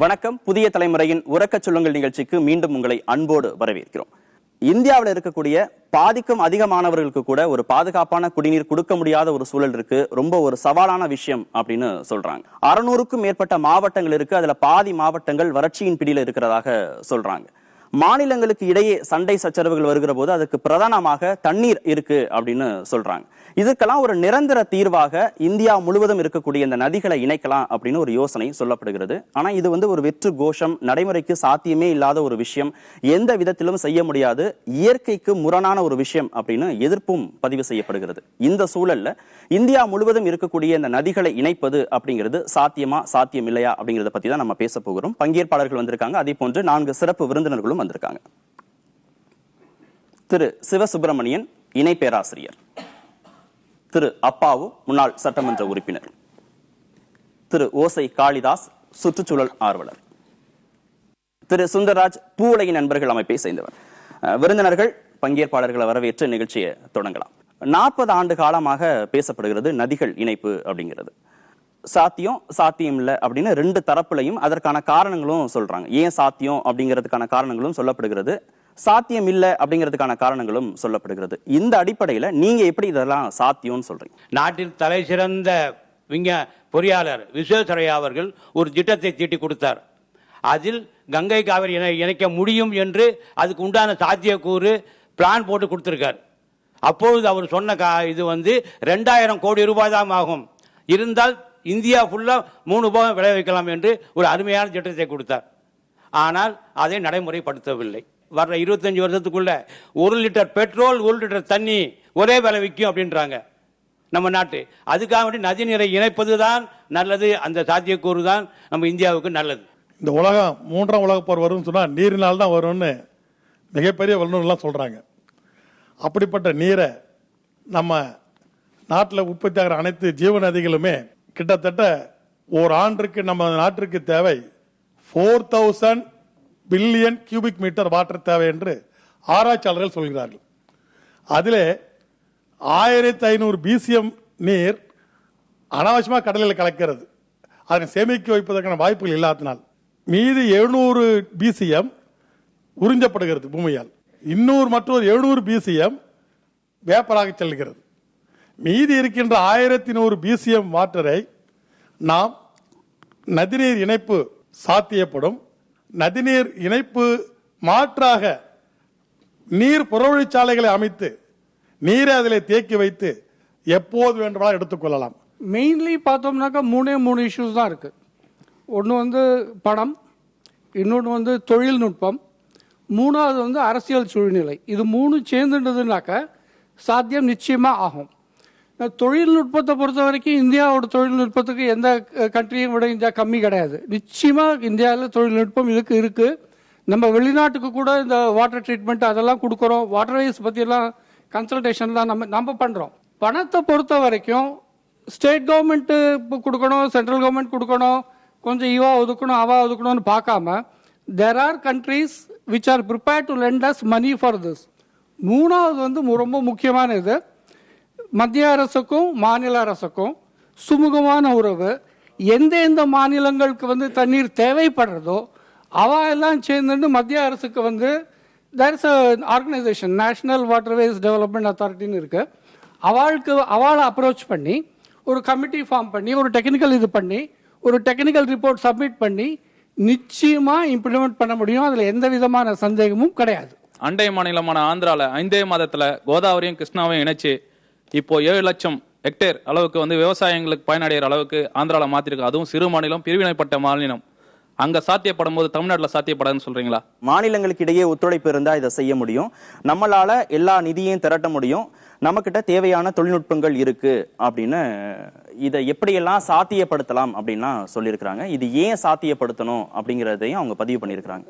வணக்கம். புதிய தலைமுறையின் உறக்கச் சொல்லுங்கள் நிகழ்ச்சிக்கு மீண்டும் உங்களை அன்போடு வரவேற்கிறோம். இந்தியாவில் இருக்கக்கூடிய பாதிக்கும் அதிகமானவர்களுக்கு கூட ஒரு பாதுகாப்பான குடிநீர் கொடுக்க முடியாத ஒரு சூழல் இருக்கு. ரொம்ப ஒரு சவாலான விஷயம் அப்படின்னு சொல்றாங்க. 600க்கும் மேற்பட்ட மாவட்டங்கள் இருக்கு. அதுல பாதி மாவட்டங்கள் வறட்சியின் பிடியில இருக்கிறதாக சொல்றாங்க. மாநிலங்களுக்கு இடையே சண்டை சச்சரவுகள் வருகிற போது அதுக்கு பிரதானமாக தண்ணீர் இருக்கு அப்படின்னு சொல்றாங்க. இதுக்கெல்லாம் ஒரு நிரந்தர தீர்வாக இந்தியா முழுவதும் இருக்கக்கூடிய இந்த நதிகளை இணைக்கலாம் அப்படின்னு ஒரு யோசனை சொல்லப்படுகிறது. ஆனா இது ஒரு வெற்று கோஷம், நடைமுறைக்கு சாத்தியமே இல்லாத ஒரு விஷயம், எந்த விதத்திலும் செய்ய முடியாது, இயற்கைக்கு முரணான ஒரு விஷயம் அப்படின்னு எதிர்ப்பும் பதிவு செய்யப்படுகிறது. இந்த சூழல்ல இந்தியா முழுவதும் இருக்கக்கூடிய இந்த நதிகளை இணைப்பது அப்படிங்கிறது சாத்தியமா சாத்தியம் இல்லையா அப்படிங்கறத பத்தி தான் நம்ம பேச போகிறோம். பங்கேற்பாளர்கள் வந்திருக்காங்க. அதே போன்று 4 சிறப்பு விருந்தினர்களும் வந்திருக்காங்க. திரு சிவசுப்பிரமணியன், இணை பேராசிரியர். திரு அப்பாவு, முன்னாள் சட்டமன்ற உறுப்பினர். திரு ஓசை காளிதாஸ், சுற்றுச்சூழல் ஆர்வலர். திரு சுந்தரராஜ், பூ உலகின் நண்பர்கள் அமைப்பை சேர்ந்தவர். விருந்தினர்கள் பங்கேற்பாளர்களை வரவேற்று நிகழ்ச்சியை தொடங்கலாம். 40 ஆண்டு காலமாக பேசப்படுகிறது நதிகள் இணைப்பு அப்படிங்கிறது. சாத்தியம் இல்லை அப்படின்னு 2 தரப்புலையும் அதற்கான காரணங்களும் சொல்றாங்க. ஏன் சாத்தியம் அப்படிங்கிறதுக்கான காரணங்களும் சொல்லப்படுகிறது, சாத்தியம் இல்லை அப்படிங்கிறதுக்கான காரணங்களும் சொல்லப்படுகிறது. இந்த அடிப்படையில் நீங்க எப்படி இதெல்லாம் சாத்தியம்னு சொல்றீங்க? நாட்டில் தலை சிறந்த பொறியாளர் விஸ்வேஸ்வரய்யா அவர்கள் ஒரு திட்டத்தை தீட்டி கொடுத்தார். அதில் கங்கை காவிரி இணைக்க முடியும் என்று அதுக்கு உண்டான சாத்தியக்கூறு பிளான் போட்டு கொடுத்திருக்கார். அப்பொழுது அவர் சொன்ன இது 2000 கோடி ரூபாய் தான் ஆகும், இருந்தால் இந்தியா ஃபுல்லா 3 போகம் விளைவிக்கலாம் என்று ஒரு அருமையான திட்டத்தை கொடுத்தார். ஆனால் அதை நடைமுறைப்படுத்தவில்லை. வர்ற 25 வருஷத்துக்குள்ள 1 லிட்டர் பெட்ரோல் 1 லிட்டர் தண்ணி ஒரே விலை விற்கும் அப்படின்றாங்க நம்ம நாட்டு. அதுக்காக வேண்டி நதி நீரை இணைப்பதுதான் நல்லது, அந்த சாத்தியக்கூறு தான் நம்ம இந்தியாவுக்கு நல்லது. இந்த உலகம் 3ஆம் உலகப் போர் வரும்னு சொன்னா நீரினால் தான் வரும்னு மிகப்பெரிய வல்லுநர்லாம் சொல்றாங்க. அப்படிப்பட்ட நீரை நம்ம நாட்டில் உற்பத்தி ஆகிற அனைத்து ஜீவ நதிகளுமே கிட்டத்தட்ட ஒரு ஆண்டுக்கு நம்ம நாட்டிற்கு தேவை 4000 பில்லியன் கியூபிக் மீட்டர் வாட்டர் தேவை என்று ஆராய்ச்சியாளர்கள் சொல்கிறார்கள். அதில் 1500 பிசிஎம் நீர் அனாவசியமாக கடலில் கலக்கிறது. அதனை சேமிக்க வைப்பதற்கான வாய்ப்புகள் இல்லாதனால் மீதி 700 பிசிஎம் உறிஞ்சப்படுகிறது பூமியால். மற்றொரு 700 பிசிஎம் வேப்பராக செல்கிறது. மீதி இருக்கின்ற 1100 பிசிஎம் வாட்டரை நாம் நதிநீர் இணைப்பு சாத்தியப்படும். நதிநீர் இணைப்பு மாற்றாக நீர் புறவழிச்சாலைகளை அமைத்து நீரை அதில் தேக்கி வைத்து எப்போது வேண்டுமானாலும் எடுத்துக்கொள்ளலாம். மெயின்லி பார்த்தோம்னாக்கா 3 இஷ்யூஸ் தான் இருக்கு. ஒன்று பணம், இன்னொன்று தொழில்நுட்பம், 3வது அரசியல் சூழ்நிலை. இது 3 சேர்ந்துன்றதுனாக்கா சாத்தியம் நிச்சயமா ஆகும். தொழில்நுட்பத்தை பொறுத்த வரைக்கும் இந்தியாவோட தொழில்நுட்பத்துக்கு எந்த கண்ட்ரியும் விட இந்தியா கம்மி கிடையாது. நிச்சயமா இந்தியாவில் தொழில்நுட்பம் இருக்கு. நம்ம வெளிநாட்டுக்கு கூட இந்த வாட்டர் ட்ரீட்மெண்ட் அதெல்லாம் கொடுக்குறோம். வாட்டர்வேஸ் பற்றியெல்லாம் கன்சல்டேஷன்லாம் நம்ம பண்ணுறோம். பணத்தை பொறுத்த வரைக்கும் ஸ்டேட் கவர்மெண்ட்டு கொடுக்கணும், சென்ட்ரல் கவர்மெண்ட் கொடுக்கணும், கொஞ்சம் இவா ஒதுக்கணும் அவா ஒதுக்கணும்னு பார்க்காம there are countries which are prepared to lend us money for this. 3வது ரொம்ப முக்கியமான இது, மத்திய அரசுக்கும் மாநில அரசுக்கும் சுமூகமான உறவு. எந்த மாநிலங்களுக்கு தண்ணீர் தேவைப்படுறதோ அவ எல்லாம் சேர்ந்து மத்திய அரசுக்கு there is an organization, National Waterways Development Authority இருக்கு. அவளை அப்ரோச் பண்ணி ஒரு கமிட்டி ஃபார்ம் பண்ணி ஒரு டெக்னிக்கல் ரிப்போர்ட் சப்மிட் பண்ணி நிச்சயமா இம்ப்ளிமெண்ட் பண்ண முடியும். அதுல எந்த விதமான சந்தேகமும் கிடையாது. அண்டை மாநிலமான ஆந்திரால 5 மாதத்துல கோதாவரியும் கிருஷ்ணாவையும் இணைச்சு இப்போ 7 லட்சம் ஹெக்டேர் அளவுக்கு விவசாயிகளுக்கு பயனடைகிற அளவுக்கு ஆந்திரால மாத்திருக்கு. அதுவும் சிறு மாநிலம், பிரிவினைப்பட்ட மாநிலம். அங்க சாத்தியப்படும் போது தமிழ்நாட்டில் சாத்தியப்படாதுன்னு சொல்றீங்களா? மாநிலங்களுக்கு இடையே ஒத்துழைப்பு இருந்தா இதை செய்ய முடியும். நம்மளால எல்லா நிதியையும் திரட்ட முடியும். நம்மகிட்ட தேவையான தொழில்நுட்பங்கள் இருக்கு அப்படின்னு இதை எப்படியெல்லாம் சாத்தியப்படுத்தலாம் அப்படின்னா சொல்லியிருக்கிறாங்க. இது ஏன் சாத்தியப்படுத்தணும் அப்படிங்கிறதையும் அவங்க பதிவு பண்ணியிருக்கிறாங்க.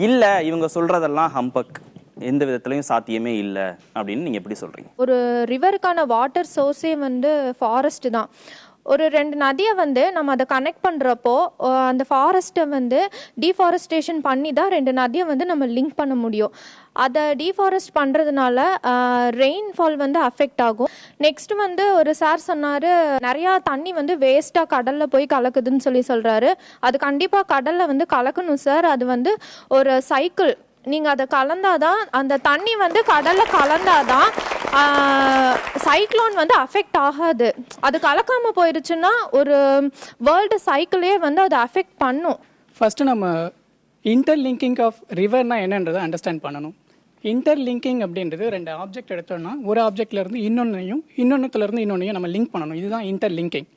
இல்ல இவங்க சொல்றதெல்லாம் ஹம்பக், எந்த விதத்திலையும் சாத்தியமே இல்லை அப்படின்னு நீங்க எப்படி சொல்றீங்க? ஒரு ரிவருக்கான வாட்டர் சோர்ஸே ஃபாரஸ்ட் தான். ஒரு 2 நதியை வந்து நம்ம அதை கனெக்ட் பண்ணுறப்போ அந்த ஃபாரஸ்ட்டை வந்து டீஃபாரஸ்டேஷன் பண்ணி தான் 2 நதியை வந்து நம்ம லிங்க் பண்ண முடியும். அதை டீஃபாரஸ்ட் பண்ணுறதுனால ரெயின்ஃபால் வந்து அஃபெக்ட் ஆகும். நெக்ஸ்ட் வந்து ஒரு சார் சொன்னார், நிறையா தண்ணி வந்து வேஸ்ட்டாக கடலில் போய் கலக்குதுன்னு சொல்கிறாரு. அது கண்டிப்பாக கடலில் வந்து கலக்கணும் சார். அது வந்து ஒரு சைக்கிள். நீங்கள் அதை கலந்தாதான், அந்த தண்ணி வந்து கடலில் கலந்தாதான் சைக்ளோன் வந்து அஃபெக்ட் ஆகாது. அது கலக்காமல் போயிடுச்சுன்னா ஒரு வேர்ல்டு சைக்கிளே வந்து அதை அஃபெக்ட் பண்ணும். ஃபஸ்ட்டு நம்ம இன்டர்லிங்கிங் ஆஃப் ரிவர்னா என்னன்றதை அண்டர்ஸ்டாண்ட் பண்ணணும். இன்டர்லிங்கிங் அப்படின்றது 2 ஆப்ஜெக்ட் எடுத்தோம்னா ஒரு ஆப்ஜெக்ட்லேருந்து இன்னொன்னையும் இன்னொன்றுத்துலேருந்து இன்னொன்னையும் நம்ம லிங்க் பண்ணணும். இதுதான் இன்டர்லிங்கிங்.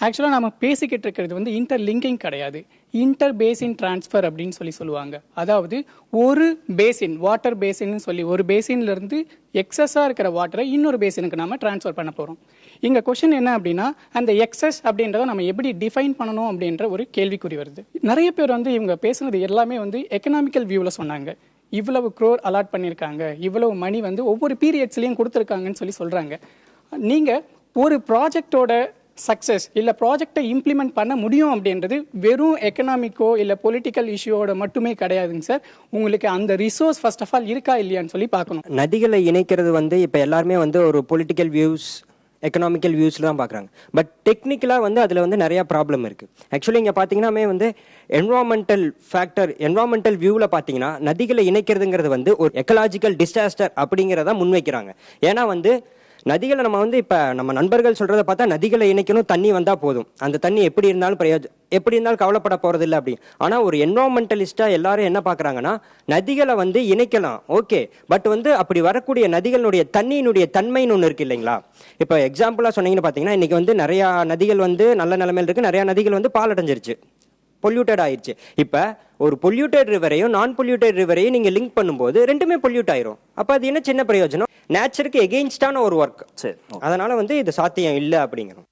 ஆக்சுவலாக நம்ம பேசிக்கிட்டு இருக்கிறது வந்து இன்டர்லிங்கிங் கிடையாது, இன்டர் பேசின் டிரான்ஸ்ஃபர் அப்படின்னு சொல்லுவாங்க. அதாவது ஒரு பேசின், வாட்டர் பேசின்னு சொல்லி ஒரு பேசின்லேருந்து எக்ஸஸாக இருக்கிற வாட்டரை இன்னொரு பேசினுக்கு நம்ம டிரான்ஸ்ஃபர் பண்ண போகிறோம். இங்கே கொஷின் என்ன அப்படின்னா, அந்த எக்ஸஸ் அப்படின்றத நம்ம எப்படி டிஃபைன் பண்ணணும் அப்படின்ற ஒரு கேள்விக்குறி வருது. நிறைய பேர் வந்து இவங்க பேசுனது எல்லாமே வந்து எக்கனாமிக்கல் வியூவில் சொன்னாங்க. இவ்வளவு க்ரோர் அலாட் பண்ணியிருக்காங்க, இவ்வளவு மணி வந்து ஒவ்வொரு பீரியட்ஸ்லையும் கொடுத்துருக்காங்கன்னு சொல்கிறாங்க. நீங்கள் ஒரு ப்ராஜெக்டோட சக்ஸஸ் இல்லை ப்ராஜெக்டை இம்ப்ளிமெண்ட் பண்ண முடியும் அப்படின்றது வெறும் எக்கனாமிக்கோ இல்லை பொலிட்டிக்கல் இஷ்யூவோட மட்டுமே கிடையாதுங்க சார். உங்களுக்கு அந்த ரிசோர்ஸ் ஃபர்ஸ்ட் ஆஃப் ஆல் இருக்கா இல்லையான்னு சொல்லி பார்க்கணும். நதிகளை இணைக்கிறது வந்து இப்போ எல்லாருமே வந்து ஒரு பொலிட்டிக்கல் வியூஸ், எக்கனாமிக்கல் வியூஸில் தான் பார்க்குறாங்க. பட் டெக்னிக்கலாக வந்து அதில் வந்து நிறையா ப்ராப்ளம் இருக்குது. ஆக்சுவலி இங்கே பார்த்தீங்கன்னா வந்து என்வரான்மெண்டல் ஃபேக்டர், என்வரான்மெண்டல் வியூவில் பார்த்தீங்கன்னா நதிகளை இணைக்கிறதுங்கிறது வந்து ஒரு எக்கலாஜிக்கல் டிசாஸ்டர் அப்படிங்கிறத முன்வைக்கிறாங்க. ஏன்னா வந்து நதிகளை நம்ம வந்து இப்போ நம்ம நண்பர்கள் சொல்கிறத பார்த்தா நதிகளை இணைக்கணும், தண்ணி வந்தால் போதும், அந்த தண்ணி எப்படி இருந்தாலும் கவலைப்பட போகிறது இல்லை அப்படி. ஆனால் ஒரு என்வரான்மெண்டலிஸ்டாக எல்லாரும் என்ன பார்க்குறாங்கன்னா, நதிகளை வந்து இணைக்கலாம் ஓகே, பட் வந்து அப்படி வரக்கூடிய நதிகளுடைய தண்ணியினுடைய தன்மைன்னு ஒன்று இருக்குது இல்லைங்களா. இப்போ எக்ஸாம்பிளாக சொன்னீங்கன்னு பார்த்தீங்கன்னா இன்றைக்கி வந்து நிறையா நதிகள் வந்து நல்ல நிலைமையில் இருக்குது, நிறையா நதிகள் வந்து பாலடைஞ்சிருச்சு, பொல்யூட்டட் ஆயிடுச்சு. இப்போ ஒரு பொல்யூட்டட் ரிவரையும் நான் பொல்யூட்டட் ரிவரையும் நீங்கள் லிங்க் பண்ணும்போது ரெண்டுமே பொல்யூட் ஆயிரும். அப்போ அது என்ன சின்ன பிரயோஜனம்? நேச்சருக்கு எகெயின்ஸ்டான ஒரு ஒர்க். சரி, அதனால வந்து இது சாத்தியம் இல்லை அப்படிங்கிறோம்.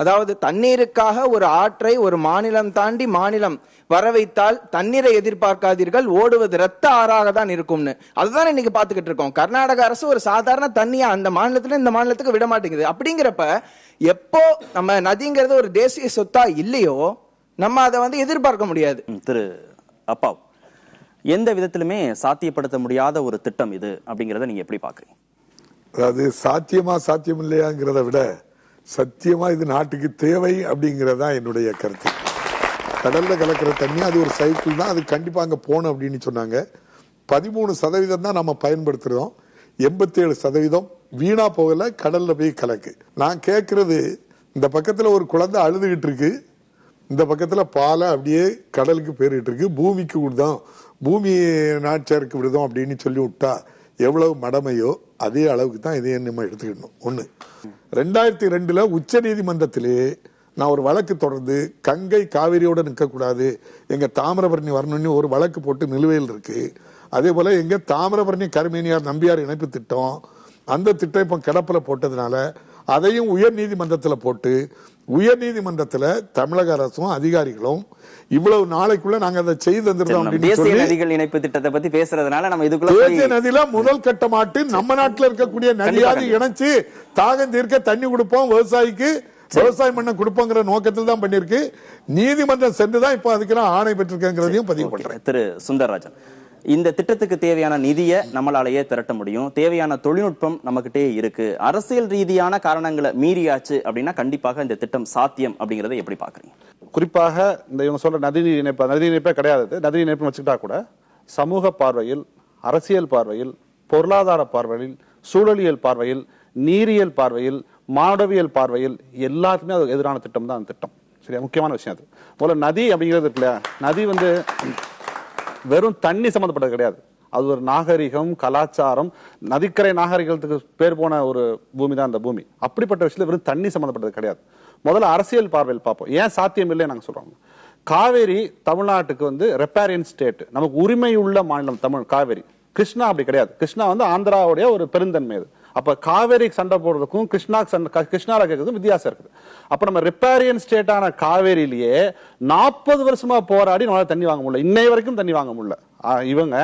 அதாவது தண்ணீருக்காக ஒரு ஆற்றை ஒரு மாநிலம் தாண்டி மாநிலம் வர வைத்தால் தண்ணீரை எதிர்பார்க்காதீர்கள், ஓடுவது ரத்த ஆறாக தான் இருக்கும்னு. அதுதான் இன்னைக்கு பாத்துக்கிட்டு இருக்கோம். கர்நாடக அரசு ஒரு சாதாரண தண்ணியா அந்த மாநிலத்துல இந்த மாநிலத்துக்கு விட மாட்டேங்குது. அப்படிங்கிறப்ப எப்போ நம்ம நதிங்கிறது ஒரு தேசிய சொத்தா இல்லையோ நம்ம அதை வந்து எதிர்பார்க்க முடியாது. திரு அப்பாவு, எந்த விதத்திலுமே சாத்தியப்படுத்த முடியாத ஒரு திட்டம் இது அப்படிங்கறத நீங்க எப்படி பாக்குறீங்க? அதாவது சாத்தியமா சாத்தியம் இல்லையாங்கிறத விட சத்தியமா இது நாட்டுக்கு தேவை அப்படிங்கறதா என்னுடைய கருத்து. கடல்ல கலக்கிற தண்ணி அது ஒரு சைக்கிள் தான், அது கண்டிப்பா அங்க போகணும் அப்படின்னு சொன்னாங்க. 13% தான் நம்ம பயன்படுத்துறோம், 87% வீணா போகல, கடல்ல போய் கலக்கு. நான் கேட்கறது, இந்த பக்கத்துல ஒரு குழந்தை அழுதுகிட்டு இருக்கு, இந்த பக்கத்துல பாலை அப்படியே கடலுக்கு பேரிட்டு இருக்கு, பூமிக்கு விடுதோம், பூமி நாச்சாருக்கு விடுதோம் அப்படின்னு சொல்லி விட்டா எவ்வளவு மடமையோ அதே அளவுக்கு தான் இதையே நம்ம எடுத்துக்கணும். 1. 2002 உச்ச நீதிமன்றத்திலே நான் ஒரு வழக்கு தொடர்ந்து கங்கை காவிரியோட நிற்கக்கூடாது, எங்க தாமிரபரணி வரணும்னு ஒரு வழக்கு போட்டு நிலுவையில் இருக்கு. அதே போல எங்க தாமிரபரணி கருமேனியார் நம்பியார் இணைப்பு திட்டம், அந்த திட்டம் இப்ப கிடப்புல போட்டதுனால அதையும் உயர் நீதிமன்றத்தில் போட்டு உயர் நீதிமன்றத்தில் தமிழக அரசும் அதிகாரிகளும் இவ்வளவு நாளைக்குள்ள நாங்க அதை செய்து தந்துருந்தோம். தேசிய நதிகள் இணைப்பு திட்டத்தை பத்தி பேசுறதுனால நம்ம இதுக்குள்ள தேசிய நதியில முதல் கட்டமாட்டு நம்ம நாட்டில் இருக்கக்கூடிய நதியாவது இணைச்சு தாகம் தீர்க்க தண்ணி கொடுப்போம், விவசாயிக்கு விவசாயம் பண்ண கொடுப்போங்கிற நோக்கத்தில் தான் பண்ணிருக்கு. நீதிமன்றம் சென்றுதான் இப்ப அதுக்கு ஆணை பெற்றிருக்கேங்கிறதையும் பதிவு பண்றேன். திரு சுந்தரராஜன், இந்த திட்டத்துக்கு தேவையான நிதியை நம்மளாலேயே திரட்ட முடியும், தேவையான தொழில்நுட்பம் நம்மகிட்டே இருக்கு, அரசியல் ரீதியான காரணங்களை மீறியாச்சு அப்படின்னா கண்டிப்பாக இந்த திட்டம் சாத்தியம் அப்படிங்கறத எப்படி பாக்குறீங்க? குறிப்பாக இந்த இவங்க சொல்ற நதிநீர் இணைப்பே கிடையாது. நதிநீர் இணைப்பு வச்சுக்கிட்டா கூட சமூக பார்வையில், அரசியல் பார்வையில், பொருளாதார பார்வையில், சூழலியல் பார்வையில், நீரியல் பார்வையில், மாணவியல் பார்வையில் எல்லாத்துக்குமே அது எதிரான திட்டம் தான் அந்த திட்டம். சரியா, முக்கியமான விஷயம் அது. முதல்ல நதி அப்படிங்கிறது இருக்குல்ல, நதி வந்து வெறும் தண்ணி சம்பந்தப்பட்டது கிடையாது, அது ஒரு நாகரிகம், கலாச்சாரம், நதிக்கரை நாகரிகத்துக்கு பேர் போன ஒரு பூமி தான் அந்த பூமி. அப்படிப்பட்ட விஷயத்துல வெறும் தண்ணி சம்பந்தப்பட்டது கிடையாது. முதல்ல அரசியல் பார்வையில் பார்ப்போம், ஏன் சாத்தியம் இல்லை நாங்க சொல்றோம். காவேரி தமிழ்நாட்டுக்கு வந்து ரெப்பாரியன் ஸ்டேட், நமக்கு உரிமை உள்ள மாநிலம் தமிழ் காவேரி. கிருஷ்ணா அப்படி கிடையாது, கிருஷ்ணா வந்து ஆந்திராவுடைய ஒரு பெருந்தன்மை அது. அப்ப காவேரி சண்டை போடுறதுக்கும் கிருஷ்ணால கேட்கறதுக்கும் வித்தியாசம் இருக்குது. அப்ப நம்ம ரிப்பேரியன் ஸ்டேட்டான காவேரியிலேயே 40 வருஷமா போராடி நம்மளால தண்ணி வாங்க முடியல, இன்னை வரைக்கும் தண்ணி வாங்க முடியல. இவங்க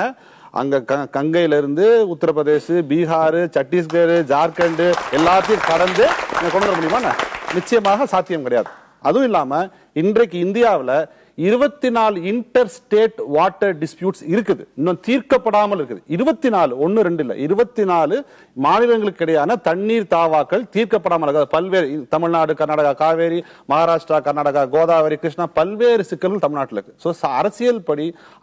அங்க கங்கையில இருந்து உத்தரப்பிரதேஷ், பீகார், சத்தீஸ்கர், ஜார்க்கண்ட் எல்லாத்தையும் கடந்து கொண்டு வர முடியுமா? நிச்சயமாக சாத்தியம் கிடையாது. அதுவும் இல்லாம இன்றைக்கு இந்தியாவில் 24 இன்டர் ஸ்டேட் வாட்டர் டிஸ்பியூட்ஸ் இருக்குது, இன்னும் தீர்க்கப்படாமல் இருக்குது. 24, 1 2 இல்ல, 24 மாநிலங்களுக்கு இடையான தண்ணீர் தாவாக்கள் தீர்க்கப்படாமல் இருக்குது. பல்வேறு தமிழ்நாடு, கர்நாடகா, காவேரி, மகாராஷ்டிரா, கர்நாடகா, கோதாவரி, கிருஷ்ணா, பல்வேறு சிக்கல்கள் தமிழ்நாட்டில் இருக்கு. ஸோ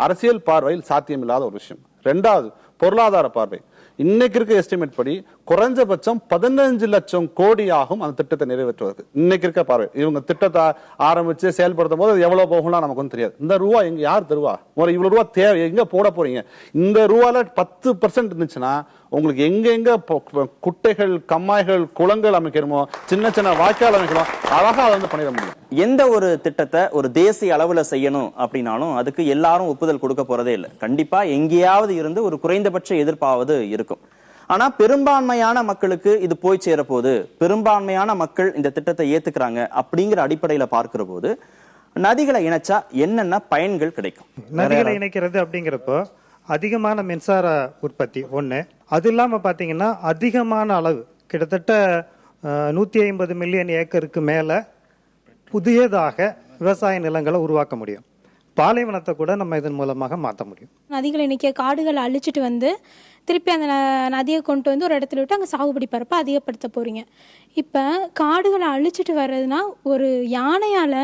அரசியல் பார்வையில் சாத்தியமில்லாத ஒரு விஷயம். ரெண்டாவது, பொருளாதார பார்வை. இன்னைக்கு இருக்க எஸ்டிமேட் படி குறைஞ்சபட்சம் 15 லட்சம் கோடி ஆகும் அந்த திட்டத்தை நிறைவேற்றுவதற்கு. இன்னைக்கு இருக்க பார்வை, இவங்க திட்டத்தை ஆரம்பிச்சு செயல்படுத்தும் போது எவ்வளவு போகும்னா நமக்கு வந்து தெரியாது. இந்த ரூபா எங்க யார் தருவா, ஒரு இவ்வளவு ரூபா தேவை எங்க போட போறீங்க? இந்த ரூபால 10% இருந்துச்சுன்னா உங்களுக்கு எங்க குட்டைகள், கம்மாய்கள், குளங்கள் அமைக்கணுமோ, சின்ன சின்ன வாய்க்கால் அமைக்கணும், அழகா அதை வந்து பண்ணிட முடியும். எந்த ஒரு திட்டத்தை ஒரு தேசிய அளவுல செய்யணும் அப்படின்னாலும் அதுக்கு எல்லாரும் ஒப்புதல் கொடுக்க போறதே இல்லை. கண்டிப்பா எங்கேயாவது இருந்து ஒரு குறைந்தபட்ச எதிர்ப்பாவது இருக்கும். ஆனா பெரும்பான்மையான மக்களுக்கு இது போய் சேர போது, பெரும்பான்மையான மக்கள் இந்த திட்டத்தை ஏத்துக்கிறாங்க அப்படிங்கிற அடிப்படையில பார்க்கிற போது நதிகளை இணைச்சா என்னென்ன பயன்கள் கிடைக்கும்? நதிகளை இணைக்கிறது அப்படிங்கிறப்போ அதிகமான மின்சார உற்பத்தி ஒன்று, அது இல்லாமல் பார்த்தீங்கன்னா அதிகமான அளவு கிட்டத்தட்ட 150 மில்லியன் ஏக்கருக்கு மேலே புதியதாக விவசாய நிலங்களை உருவாக்க முடியும். பாலைவனத்தை கூட நம்ம இதன் மூலமாக மாற்ற முடியும். நதிகளை இணைக்க காடுகளை அழிச்சிட்டு வந்து திருப்பி அந்த நதியை கொண்டு வந்து ஒரு இடத்துல விட்டு அங்கே சாகுபடி பரப்ப அதிகப்படுத்த போறீங்க. இப்போ காடுகளை அழிச்சிட்டு வர்றதுனா ஒரு யானையால்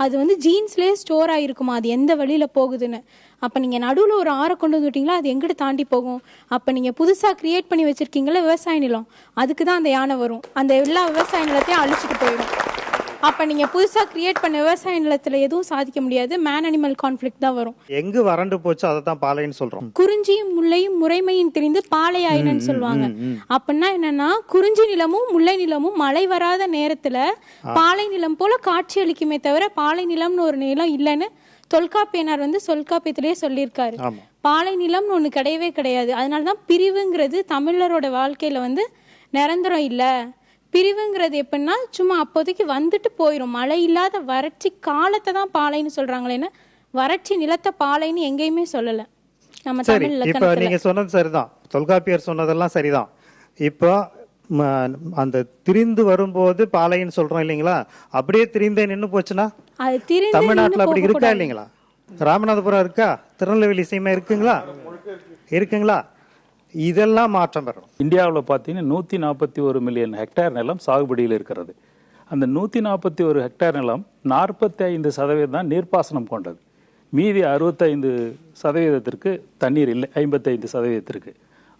அது வந்து ஜீன்ஸ்லேயே ஸ்டோர் ஆகிருக்குமா அது எந்த வழியில் போகுதுன்னு. அப்போ நீங்கள் நடுவில் ஒரு ஆறை கொண்டு வந்துட்டீங்களா அது எங்கிட்ட தாண்டி போகும்? அப்போ நீங்கள் புதுசாக கிரியேட் பண்ணி வச்சுருக்கீங்களா விவசாய நிலம், அதுக்கு தான் அந்த யானை வரும், அந்த எல்லா விவசாய நிலத்தையும் அழிச்சிட்டு போயிடும். அப்போ நீங்கள் புதுசாக கிரியேட் பண்ண விவசாய நிலத்தில் எதுவும் சாதிக்க முடியாது, மேன் அனிமல் கான்ஃப்ளிக்ட் தான் வரும். எங்கு வறண்டு போச்சு அதை தான் பாலைன்னு சொல்கிறோம். குறிஞ்சியும் முல்லையும் முறைமையின் தெரிந்து பாலை ஆயினன்னு சொல்லுவாங்க. அப்படின்னா என்னன்னா குறிஞ்சி நிலமும் முல்லை நிலமும் மழை வராத நேரத்தில் பாலை நிலம் போல காட்சி அளிக்குமே தவிர பாலை நிலம்னு ஒரு நிலம் இல்லைன்னு தொல்காப்பியனார் வந்து தொல்காப்பியத்திலேயே சொல்லியிருக்காரு. பாலை நிலம்னு ஒன்று கிடையவே கிடையாது. அதனாலதான் பிரிவுங்கிறது தமிழரோட வாழ்க்கையில வந்து நிரந்தரம் இல்லை. பிரிவுங்கிறது எப்படின்னா சும்மா அப்போதைக்கு வந்துட்டு போயிடும். மழை இல்லாத வறட்சி காலத்தை தான் பாலைன்னு சொல்றாங்களேன்னு வறட்சி நிலத்தை பாலைன்னு எங்கேயுமே சொல்லல நம்ம தமிழ் இலக்கணத்துல. இப்போ நீங்க சொன்னது சரிதான், தொல்காப்பியர் சொன்னதெல்லாம் சரிதான். இப்போ அந்த திரிந்து வரும்போது பாலைன்னு சொல்றோம் இல்லைங்களா, அப்படியே திரிந்தே நின்று போச்சுன்னா தமிழ்நாட்டில் அப்படி இருக்கா இல்லைங்களா? ராமநாதபுரம் இருக்கா, திருநெல்வேலி சீமை இருக்குங்களா? இதெல்லாம் மாற்றம் பெறும். இந்தியாவில் பார்த்தீங்கன்னா 141 மில்லியன் ஹெக்டேர் நிலம் சாகுபடியில் இருக்கிறது. அந்த 141 ஹெக்டேர் நிலம் 45% தான் நீர்ப்பாசனம் கொண்டது. மீதி 65% தண்ணீர் இல்லை, 55%.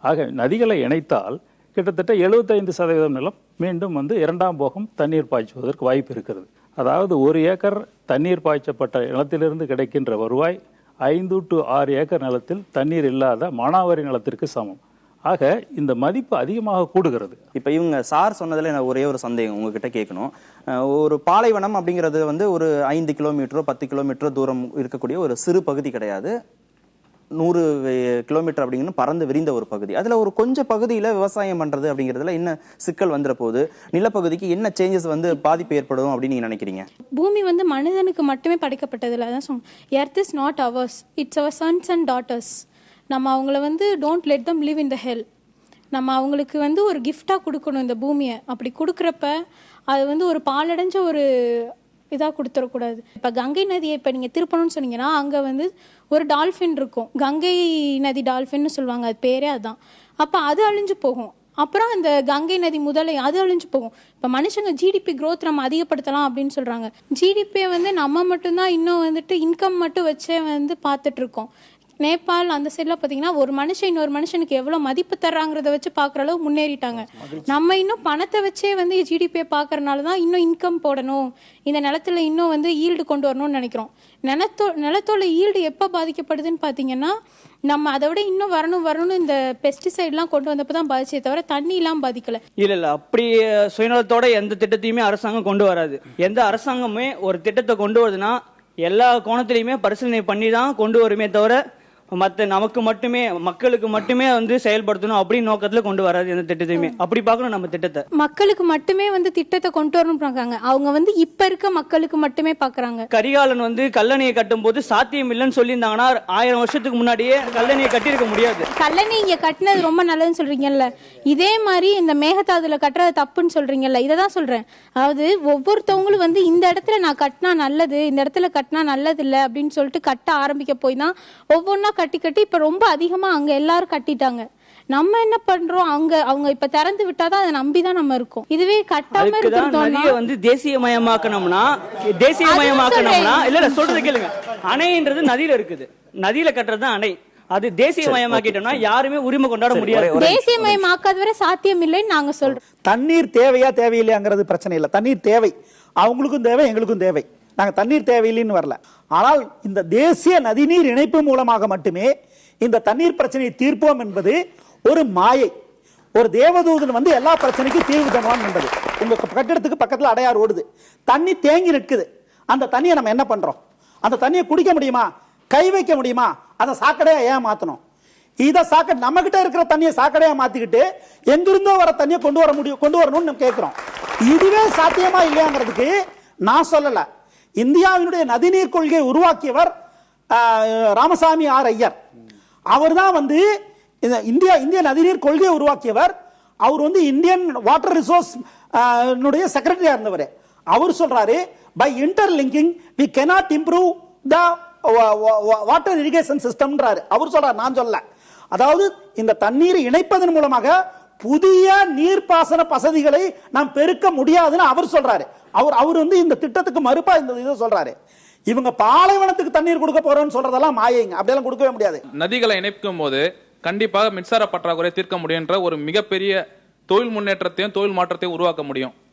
ஆக நதிகளை இணைத்தால் கிட்டத்தட்ட 75% நிலம் மீண்டும் வந்து இரண்டாம் போகம் தண்ணீர் பாய்ச்சுவதற்கு வாய்ப்பு இருக்கிறது. அதாவது 1 ஏக்கர் தண்ணீர் பாய்ச்சப்பட்ட நிலத்திலிருந்து கிடைக்கின்ற வருவாய் 5 to 6 ஏக்கர் நிலத்தில் தண்ணீர் இல்லாத மானாவாரி நிலத்திற்கு சமம். ஆக இந்த மதிப்பு அதிகமாக கூடுகிறது. இப்ப இவங்க சார் சொன்னதுல எனக்கு ஒரே ஒரு சந்தேகம் உங்ககிட்ட கேட்கணும். ஒரு பாலைவனம் அப்படிங்கிறது வந்து ஒரு 5 கிலோமீட்டரோ 10 கிலோமீட்டரோ தூரம் இருக்கக்கூடிய ஒரு சிறு பகுதி கிடையாது. 100 கிலோமீட்டர் அப்படிங்கன்னு பறந்து விரிந்த ஒரு பகுதி. அதுல ஒரு கொஞ்சம் பகுதியில விவசாயம் பண்றது அப்படிங்கிறதுல என்ன சிக்கல் வந்துற போது நிலப்பகுதிக்கு என்ன சேஞ்சஸ் வந்து பாதிப்பு ஏற்படும் அப்படின்னு நீங்க நினைக்கிறீங்க? பூமி வந்து மனிதனுக்கு மட்டுமே படைக்கப்பட்டதில்லை. அதான் சொன்னோம், earth is not ours, it's our sons and daughters. நம்ம அவங்கள வந்து don't let them live in the hell. நம்ம அவங்களுக்கு வந்து ஒரு கிஃப்டாக கொடுக்கணும் இந்த பூமியை. அப்படி கொடுக்குறப்ப அது வந்து ஒரு பாலடைஞ்ச ஒரு இதாக கொடுத்துடக்கூடாது. இப்போ கங்கை நதியை இப்போ நீங்கள் திருப்பணும்னு சொன்னீங்கன்னா அங்கே வந்து ஒரு டால்ஃபின் இருக்கும், கங்கை நதி டால்ஃபின்னு சொல்லுவாங்க, அது பேரே அதுதான். அப்போ அது அழிஞ்சு போகும். அப்புறம் அந்த கங்கை நதி முதலை அது அழிஞ்சு போகும். இப்போ மனுஷங்க ஜிடிபி க்ரோத் நம்ம அதிகப்படுத்தலாம் அப்படின்னு சொல்கிறாங்க. ஜிடிபியை வந்து நம்ம மட்டும்தான் இன்னும் வந்துட்டு இன்கம் மட்டும் வச்சே வந்து பார்த்துட்டு இருக்கோம். நேபாள் அந்த சைடில் பார்த்தீங்கன்னா ஒரு மனுஷன் இன்னொரு மனுஷனுக்கு எவ்வளோ மதிப்பு தர்றாங்கிறத வச்சு பார்க்குற அளவு முன்னேறிட்டாங்க. நம்ம இன்னும் பணத்தை வச்சே வந்து ஜிடிபியை பார்க்கறனால தான் இன்னும் இன்கம் போடணும், இந்த நிலத்துல இன்னும் வந்து ஈல்டு கொண்டு வரணும்னு நினைக்கிறோம். நிலத்தோட ஈல்டு எப்போ பாதிக்கப்படுதுன்னு பார்த்தீங்கன்னா நம்ம அதை விட இன்னும் வரணும் இந்த பெஸ்டிசைட்லாம் கொண்டு வந்தப்போ தான் பாதிச்சே தவிர தண்ணிலாம் பாதிக்கல. இல்லை அப்படி சுயநலத்தோட எந்த திட்டத்தையுமே அரசாங்கம் கொண்டு வராது. எந்த அரசாங்கமே ஒரு திட்டத்தை கொண்டு வருதுன்னா எல்லா கோணத்திலையுமே பரிசீலனை பண்ணி தான் கொண்டு வருமே தவிர மற்ற நமக்கு மட்டுமே மக்களுக்கு மட்டுமே வந்து செயல்படுத்தணும் அப்படின்னு நோக்கத்துல கொண்டு வராது எந்த திட்டத்தையுமே. அப்படி பார்க்கணும் நம்ம திட்டத்தை. மக்களுக்கு மட்டுமே வந்து திட்டத்தை கொண்டு வரணும் பார்க்காங்க. அவங்க வந்து இப்ப இருக்க மக்களுக்கு மட்டுமே பாக்குறாங்க. கரிகாலன் வந்து கல்லணையை கட்டும் போது சாத்தியம் இல்லைன்னு சொல்லியிருந்தாங்கன்னா 1000 வருஷத்துக்கு முன்னாடியே கல்லணையை கட்டியிருக்க முடியாது. கல்லணை இங்க கட்டினது ரொம்ப நல்லதுன்னு சொல்றீங்கல்ல, இதே மாதிரி இந்த மேகதாதுல கட்டுறது தப்புன்னு சொல்றீங்கல்ல, இததான் சொல்றேன். அதாவது ஒவ்வொருத்தவங்களும் வந்து இந்த இடத்துல நான் கட்டினா நல்லது, இந்த இடத்துல கட்டினா நல்லது இல்லை அப்படின்னு சொல்லிட்டு கட்ட ஆரம்பிக்க போய் தான் ஒவ்வொன்னா கட்டி இப்ப ரொம்ப அதிகமா அங்க எல்லாரும் கட்டிட்டாங்க. நம்ம என்ன பண்றோம், அவங்க இப்ப திறந்து விட்டாதான் அதை நம்பிதான் நம்ம இருக்கோம். இதுவே கட்டாம இருக்கிறதோட வந்து தேசியமயமாக்கணும்னா இல்ல சொல்றது கேளுங்க, அணைன்றது நதியில இருக்குது, நதியில கட்டுறதுதான் அணை. அது தேசியமயமாக்கிட்டோம்னா யாருமே உரிமை கொண்டாட முடியாது. தேசியமயமாக்காத வரை சாத்தியம் இல்லைன்னு நாங்க சொல்றோம். தண்ணீர் தேவையா தேவையில்லையாங்கிறது பிரச்சனை இல்லை. தண்ணீர் தேவை, அவங்களுக்கும் தேவை, எங்களுக்கும் தேவை. நாங்க தண்ணீர் தேவையில்லைன்னு வரல. ஆனால் இந்த தேசிய நதிநீர் இணைப்பு மூலமாக மட்டுமே இந்த தண்ணீர் பிரச்சனையை தீர்ப்போம் என்பது ஒரு மாயை. ஒரு தேவதூதன் வந்து எல்லா பிரச்சனைக்கும் தீர்வு தருவான் என்பது. உங்க கட்டிடத்துக்கு பக்கத்துல அடையாறு ஓடுது, தண்ணி தேங்கி நிற்குது. அந்த தண்ணியை நம்ம என்ன பண்றோம்? அந்த தண்ணியை குடிக்க முடியுமா? கை வைக்க முடியுமா? அதை சாக்கடையா ஏன் மாத்தணும்? இதை சாக்கடை நம்ம கிட்ட இருக்கிற தண்ணியை சாக்கடையா மாத்திக்கிட்டு எங்கிருந்தோ வர தண்ணியை கொண்டு வரணும்னு நம்ம கேட்கிறோம். இதுவே சாத்தியமா இல்லையாங்கிறதுக்கு நான் சொல்லல. இந்தியாவினுடைய நதிநீர் கொள்கையை உருவாக்கியவர் ராமசாமி ஆர் ஐயர். அவர் தான் வந்து இந்திய நதிநீர் கொள்கையை உருவாக்கியவர். அவர் வந்து இந்தியன் வாட்டர் ரிசோர்ஸ் செக்ரட்டரியா இருந்தவர். அவர் சொல்றாரு, by interlinking we cannot improve the water irrigation system. அவர் சொல்றாரு, நான் சொல்ல. அதாவது இந்த தண்ணீரை இணைப்பதன் மூலமாக புதிய நீர்ப்பாசன வசதிகளை நாம் பெருக்க முடியாதுன்னு அவர் சொல்றாரு. அவர் வந்து இந்த திட்டத்துக்கு மறுப்பா இந்த இதை சொல்றாரு. இவங்க பாலைவனத்துக்கு தண்ணீர் கொடுக்க போறோம்னு சொல்றதெல்லாம் மாயைங்க. அப்படியெல்லாம் கொடுக்கவே முடியாது. நதிகளை இணைக்கும் போது கண்டிப்பாக மின்சார பற்றாக்குறை தீர்க்க முடியுன்ற ஒரு மிகப்பெரிய தொழில் முன்னேற்றத்தையும் தொழில் மாற்றத்தையும் உருவாக்க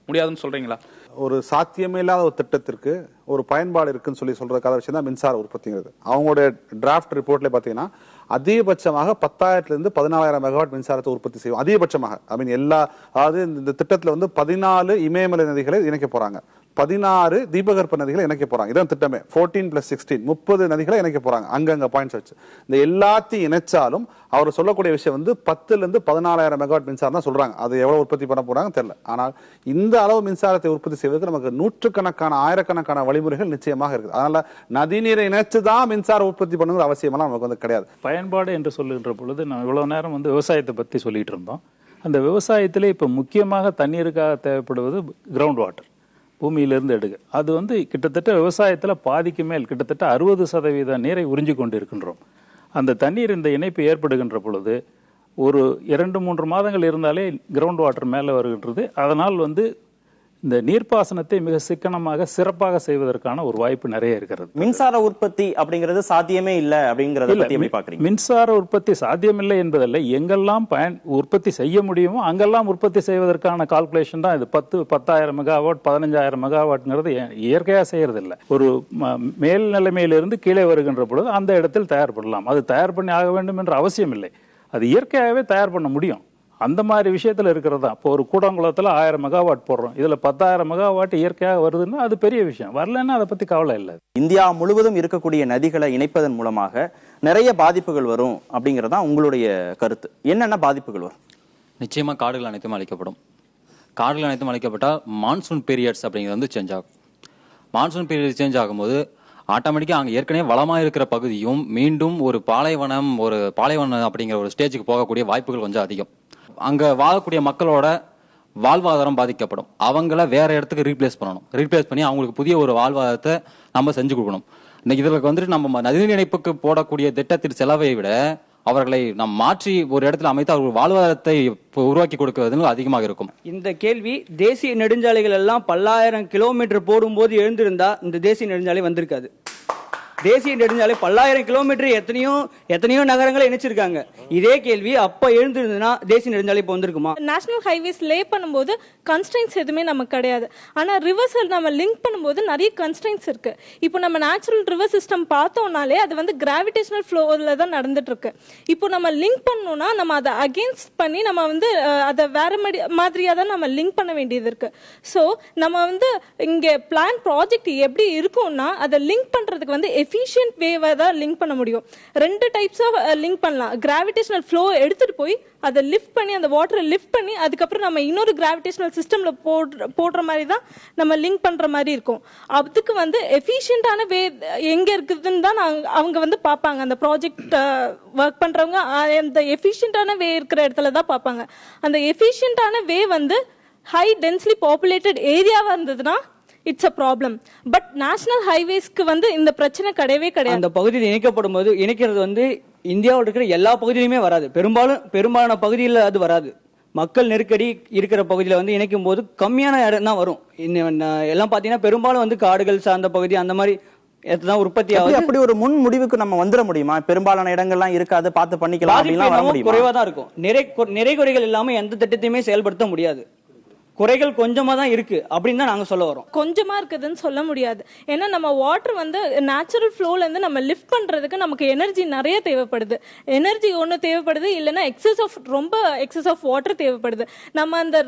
முடியாதுன்னு சொல்றீங்களா? ஒரு சாத்தியமே இல்லாத ஒரு திட்டத்திற்கு ஒரு பயன்பாடு இருக்குன்னு சொல்றதுக்கான விஷயம் தான் மின்சார உற்பத்திங்கிறது. அவங்களுடைய டிராஃப்ட் ரிப்போர்ட்ல பாத்தீங்கன்னா அதிகபட்சமாக 10,000 இருந்து 14,000 மெகாவாட் மின்சாரத்தை உற்பத்தி செய்யும். அதிகபட்சமாக அதாவது இந்த திட்டத்துல வந்து 14 இமயமலை நதிகளை இணைக்க போறாங்க, 16 தீபகற்ப நதிகளை இணைக்க போறாங்க. இதான் திட்டமே. 14+16 30 நதிகளை இணைக்க போறாங்க அங்கங்க பாயிண்ட்ஸ் வச்சு. இந்த எல்லாத்தையும் இணைச்சாலும் அவர் சொல்லக்கூடிய விஷயம் வந்து 10 இருந்து 14,000 மெகாவாட் மின்சாரம் தான் சொல்றாங்க. அது எவ்வளவு உற்பத்தி பண்ண போறாங்க தெரியல. ஆனால் இந்த அளவு மின்சாரத்தை உற்பத்தி செய்வதற்கு நமக்கு நூற்றுக்கணக்கான ஆயிரக்கணக்கான வழிமுறைகள் நிச்சயமாக இருக்குது. அதனால நதிநீரை இணைச்சுதான் மின்சார உற்பத்தி பண்ணுங்கிற அவசியமெல்லாம் நமக்கு வந்து கிடையாது. பயன்பாடு என்று சொல்லுகின்ற பொழுது நம்ம இவ்வளவு நேரம் வந்து விவசாயத்தை பத்தி சொல்லிட்டு இருந்தோம். அந்த விவசாயத்திலே இப்ப முக்கியமாக தண்ணீருக்காக தேவைப்படுவது கிரவுண்ட் வாட்டர், பூமியிலிருந்து எடுக்க. அது வந்து கிட்டத்தட்ட விவசாயத்துல பாதிக்கு மேல் கிட்டத்தட்ட 60% நீரை உறிஞ்சி கொண்டு இருக்கின்றோம். அந்த தண்ணீர் இந்த இணைப்பு ஏற்படுகின்ற பொழுது ஒரு 2-3 மாதங்கள் இருந்தாலே கிரவுண்ட் வாட்டர் மேலே வருகின்றது. அதனால் வந்து இந்த நீர்ப்பாசனத்தை மிக சிக்கனமாக சிறப்பாக செய்வதற்கான ஒரு வாய்ப்பு நிறைய இருக்கிறது. மின்சார உற்பத்தி அப்படிங்கிறது சாத்தியமே இல்லை அப்படிங்கறத பத்தி எப்படி பாக்குறீங்க? மின்சார உற்பத்தி சாத்தியமில்லை என்பதல்ல, எங்கெல்லாம் உற்பத்தி செய்ய முடியுமோ அங்கெல்லாம் உற்பத்தி செய்வதற்கான கால்குலேஷன் தான் இது. 10,000 மெகாவாட் 15,000 மெகாவாட்ங்கிறது இயற்கையா செய்யறது இல்லை. ஒரு மேல் நிலைமையிலிருந்து கீழே வருகின்ற பொழுது அந்த இடத்தில் தயார்படலாம். அது தயார் பண்ணி ஆக வேண்டும் என்ற அவசியம் இல்லை, அது இயற்கையாகவே தயார் பண்ண முடியும். அந்த மாதிரி விஷயத்துல இருக்கிறது தான். இப்போ ஒரு கூடங்குளத்துல 1000 மெகாவாட் போடுறோம், இதுல 10,000 மெகாவாட் இயற்கையாக வருதுன்னா அது பெரிய விஷயம். வரலன்னா அதை பத்தி கவலை இல்லை. இந்தியா முழுவதும் இருக்கக்கூடிய நதிகளை இணைப்பதன் மூலமாக நிறைய பாதிப்புகள் வரும் அப்படிங்கறதா உங்களுடைய கருத்து. என்னென்ன பாதிப்புகள் வரும்? நிச்சயமா காடுகள் அனைத்தும் அழிக்கப்படும். காடுகள் அனைத்தும் அழிக்கப்பட்டால் மான்சூன் பீரியட்ஸ் அப்படிங்கிறது வந்து சேஞ்ச் ஆகும். மான்சூன் பீரியட் சேஞ்ச் ஆகும்போது ஆட்டோமேட்டிக்காக அங்கே ஏற்கனவே வளமாக இருக்கிற பகுதியும் மீண்டும் ஒரு பாலைவனம் அப்படிங்கிற ஒரு ஸ்டேஜுக்கு போகக்கூடிய வாய்ப்புகள் கொஞ்சம் அதிகம். அங்கே வாழக்கூடிய மக்களோட வாழ்வாதாரம் பாதிக்கப்படும். அவங்கள வேற இடத்துக்கு ரீப்ளேஸ் பண்ணி அவங்களுக்கு புதிய ஒரு வாழ்வாதாரத்தை நம்ம செஞ்சு கொடுக்கணும். இன்னைக்கு இதில் வந்துட்டு நம்ம நதிநீர் இணைப்புக்கு போடக்கூடிய திட்டத்தின் செலவை விட அவர்களை நாம் மாற்றி ஒரு இடத்துல அமைத்து அவர்கள் வாழ்வாதாரத்தை உருவாக்கி கொடுக்கிறது அதிகமாக இருக்கும். இந்த கேள்வி தேசிய நெடுஞ்சாலைகள் எல்லாம் 10,000 கிலோமீட்டர் போடும்போது எழுந்திருந்தா இந்த தேசிய நெடுஞ்சாலை வந்திருக்காது. தேசிய நெடுஞ்சாலை 10,000 கிலோமீட்டர் எத்தனையோ நகரங்களை இணைச்சிருக்காங்க. இதே கேள்வி அப்ப எழுந்திருந்ததுன்னா தேசிய நெடுஞ்சாலை இப்ப வந்திருக்குமா? நேஷனல் ஹைவேஸ் லே பண்ணும்போது கன்ஸ்ட்ரெயின்ஸ் எதுவுமே நமக்கு கிடையாது. ஆனா ரிவர்ஸ் நம்ம லிங்க் பண்ணும்போது நிறைய கன்ஸ்ட்ரெயின்ஸ் இருக்கு. இப்போ நம்ம நேச்சுரல் ரிவர் சிஸ்டம் பார்த்தோம்னாலே அது வந்து கிராவிடேஷனல் ஃப்ளோல தான் நடந்துட்டு இருக்கு. இப்போ நம்ம லிங்க் பண்ணோம்னா நம்ம அதை அகேன்ஸ்ட் பண்ணி நம்ம வந்து அதை வேற மாதிரியா தான் நம்ம லிங்க் பண்ண வேண்டியது இருக்கு. ஸோ நம்ம வந்து இங்க பிளான் ப்ராஜெக்ட் எப்படி இருக்கும்னா அதை லிங்க் பண்றதுக்கு வந்து எஃபிஷியன்ட் வேவை தான் லிங்க் பண்ண முடியும். 2 டைப்ஸ் ஆஃப் லிங்க் பண்ணலாம். கிராவிடேஷனல் ஃப்ளோ எடுத்துட்டு போய் அதை லிஃப்ட் பண்ணி அந்த வாட்டரை லிஃப்ட் பண்ணி அதுக்கப்புறம் நம்ம இன்னொரு கிராவிடேஷனல் சிஸ்டம்ல போடுற மாதிரி தான் நம்ம லிங்க் பண்ற மாதிரி இருக்கும். அதுக்கு வந்து எஃபிஷியன்டான வே எங்க இருக்குதுன்னு தான் அவங்க வந்து பார்ப்பாங்க. அந்த ப்ராஜெக்ட் ஒர்க் பண்றவங்க அந்த எஃபிஷியன்டான வே இருக்கிற இடத்துல தான் பார்ப்பாங்க. அந்த எஃபிஷியன்டான வே வந்து ஹை டென்ஸ்லி பாப்புலேட்டட் ஏரியாவா இருந்ததுன்னா it's a problem. But national ஹைவேஸ்க்கு வந்து இந்த பிரச்சனை கிடையவே கிடையாது. அந்த பகுதியில் இணைக்கப்படும் போது இணைக்கிறது வந்து இந்தியாவில் இருக்கிற எல்லா பகுதியிலுமே வராது. பெரும்பாலான பகுதியில் அது வராது. மக்கள் நெருக்கடி இருக்கிற பகுதியில் வந்து இணைக்கும் போது கம்மியான இடம் தான் வரும். எல்லாம் பார்த்தீங்கன்னா பெரும்பாலும் வந்து காடுகள் சார்ந்த பகுதி அந்த மாதிரி உற்பத்தி ஆகுது. அப்படி ஒரு முன் முடிவுக்கு நம்ம வந்துட முடியுமா? பெரும்பாலான இடங்கள்லாம் இருக்காது, பார்த்து பண்ணிக்கலாம். குறைவா தான் இருக்கும். நிறை குறைகள் இல்லாம எந்த திட்டத்தையுமே செயல்படுத்த முடியாது. குறைகள் கொஞ்சமா தான் இருக்கு அப்படின்னு தான் நாங்க சொல்ல வரோம். கொஞ்சமா இருக்குதுன்னு சொல்ல முடியாது. ஏன்னா நம்ம வாட்டர் வந்து நேச்சுரல் ஃப்ளோல இருந்து நம்ம லிஃப்ட் பண்றதுக்கு நமக்கு எனர்ஜி நிறைய தேவைப்படுது. எனர்ஜி ஒன்று தேவைப்படுது, இல்லைன்னா ரொம்ப எக்ஸஸ் ஆஃப் வாட்டர் தேவைப்படுது. நம்ம அந்த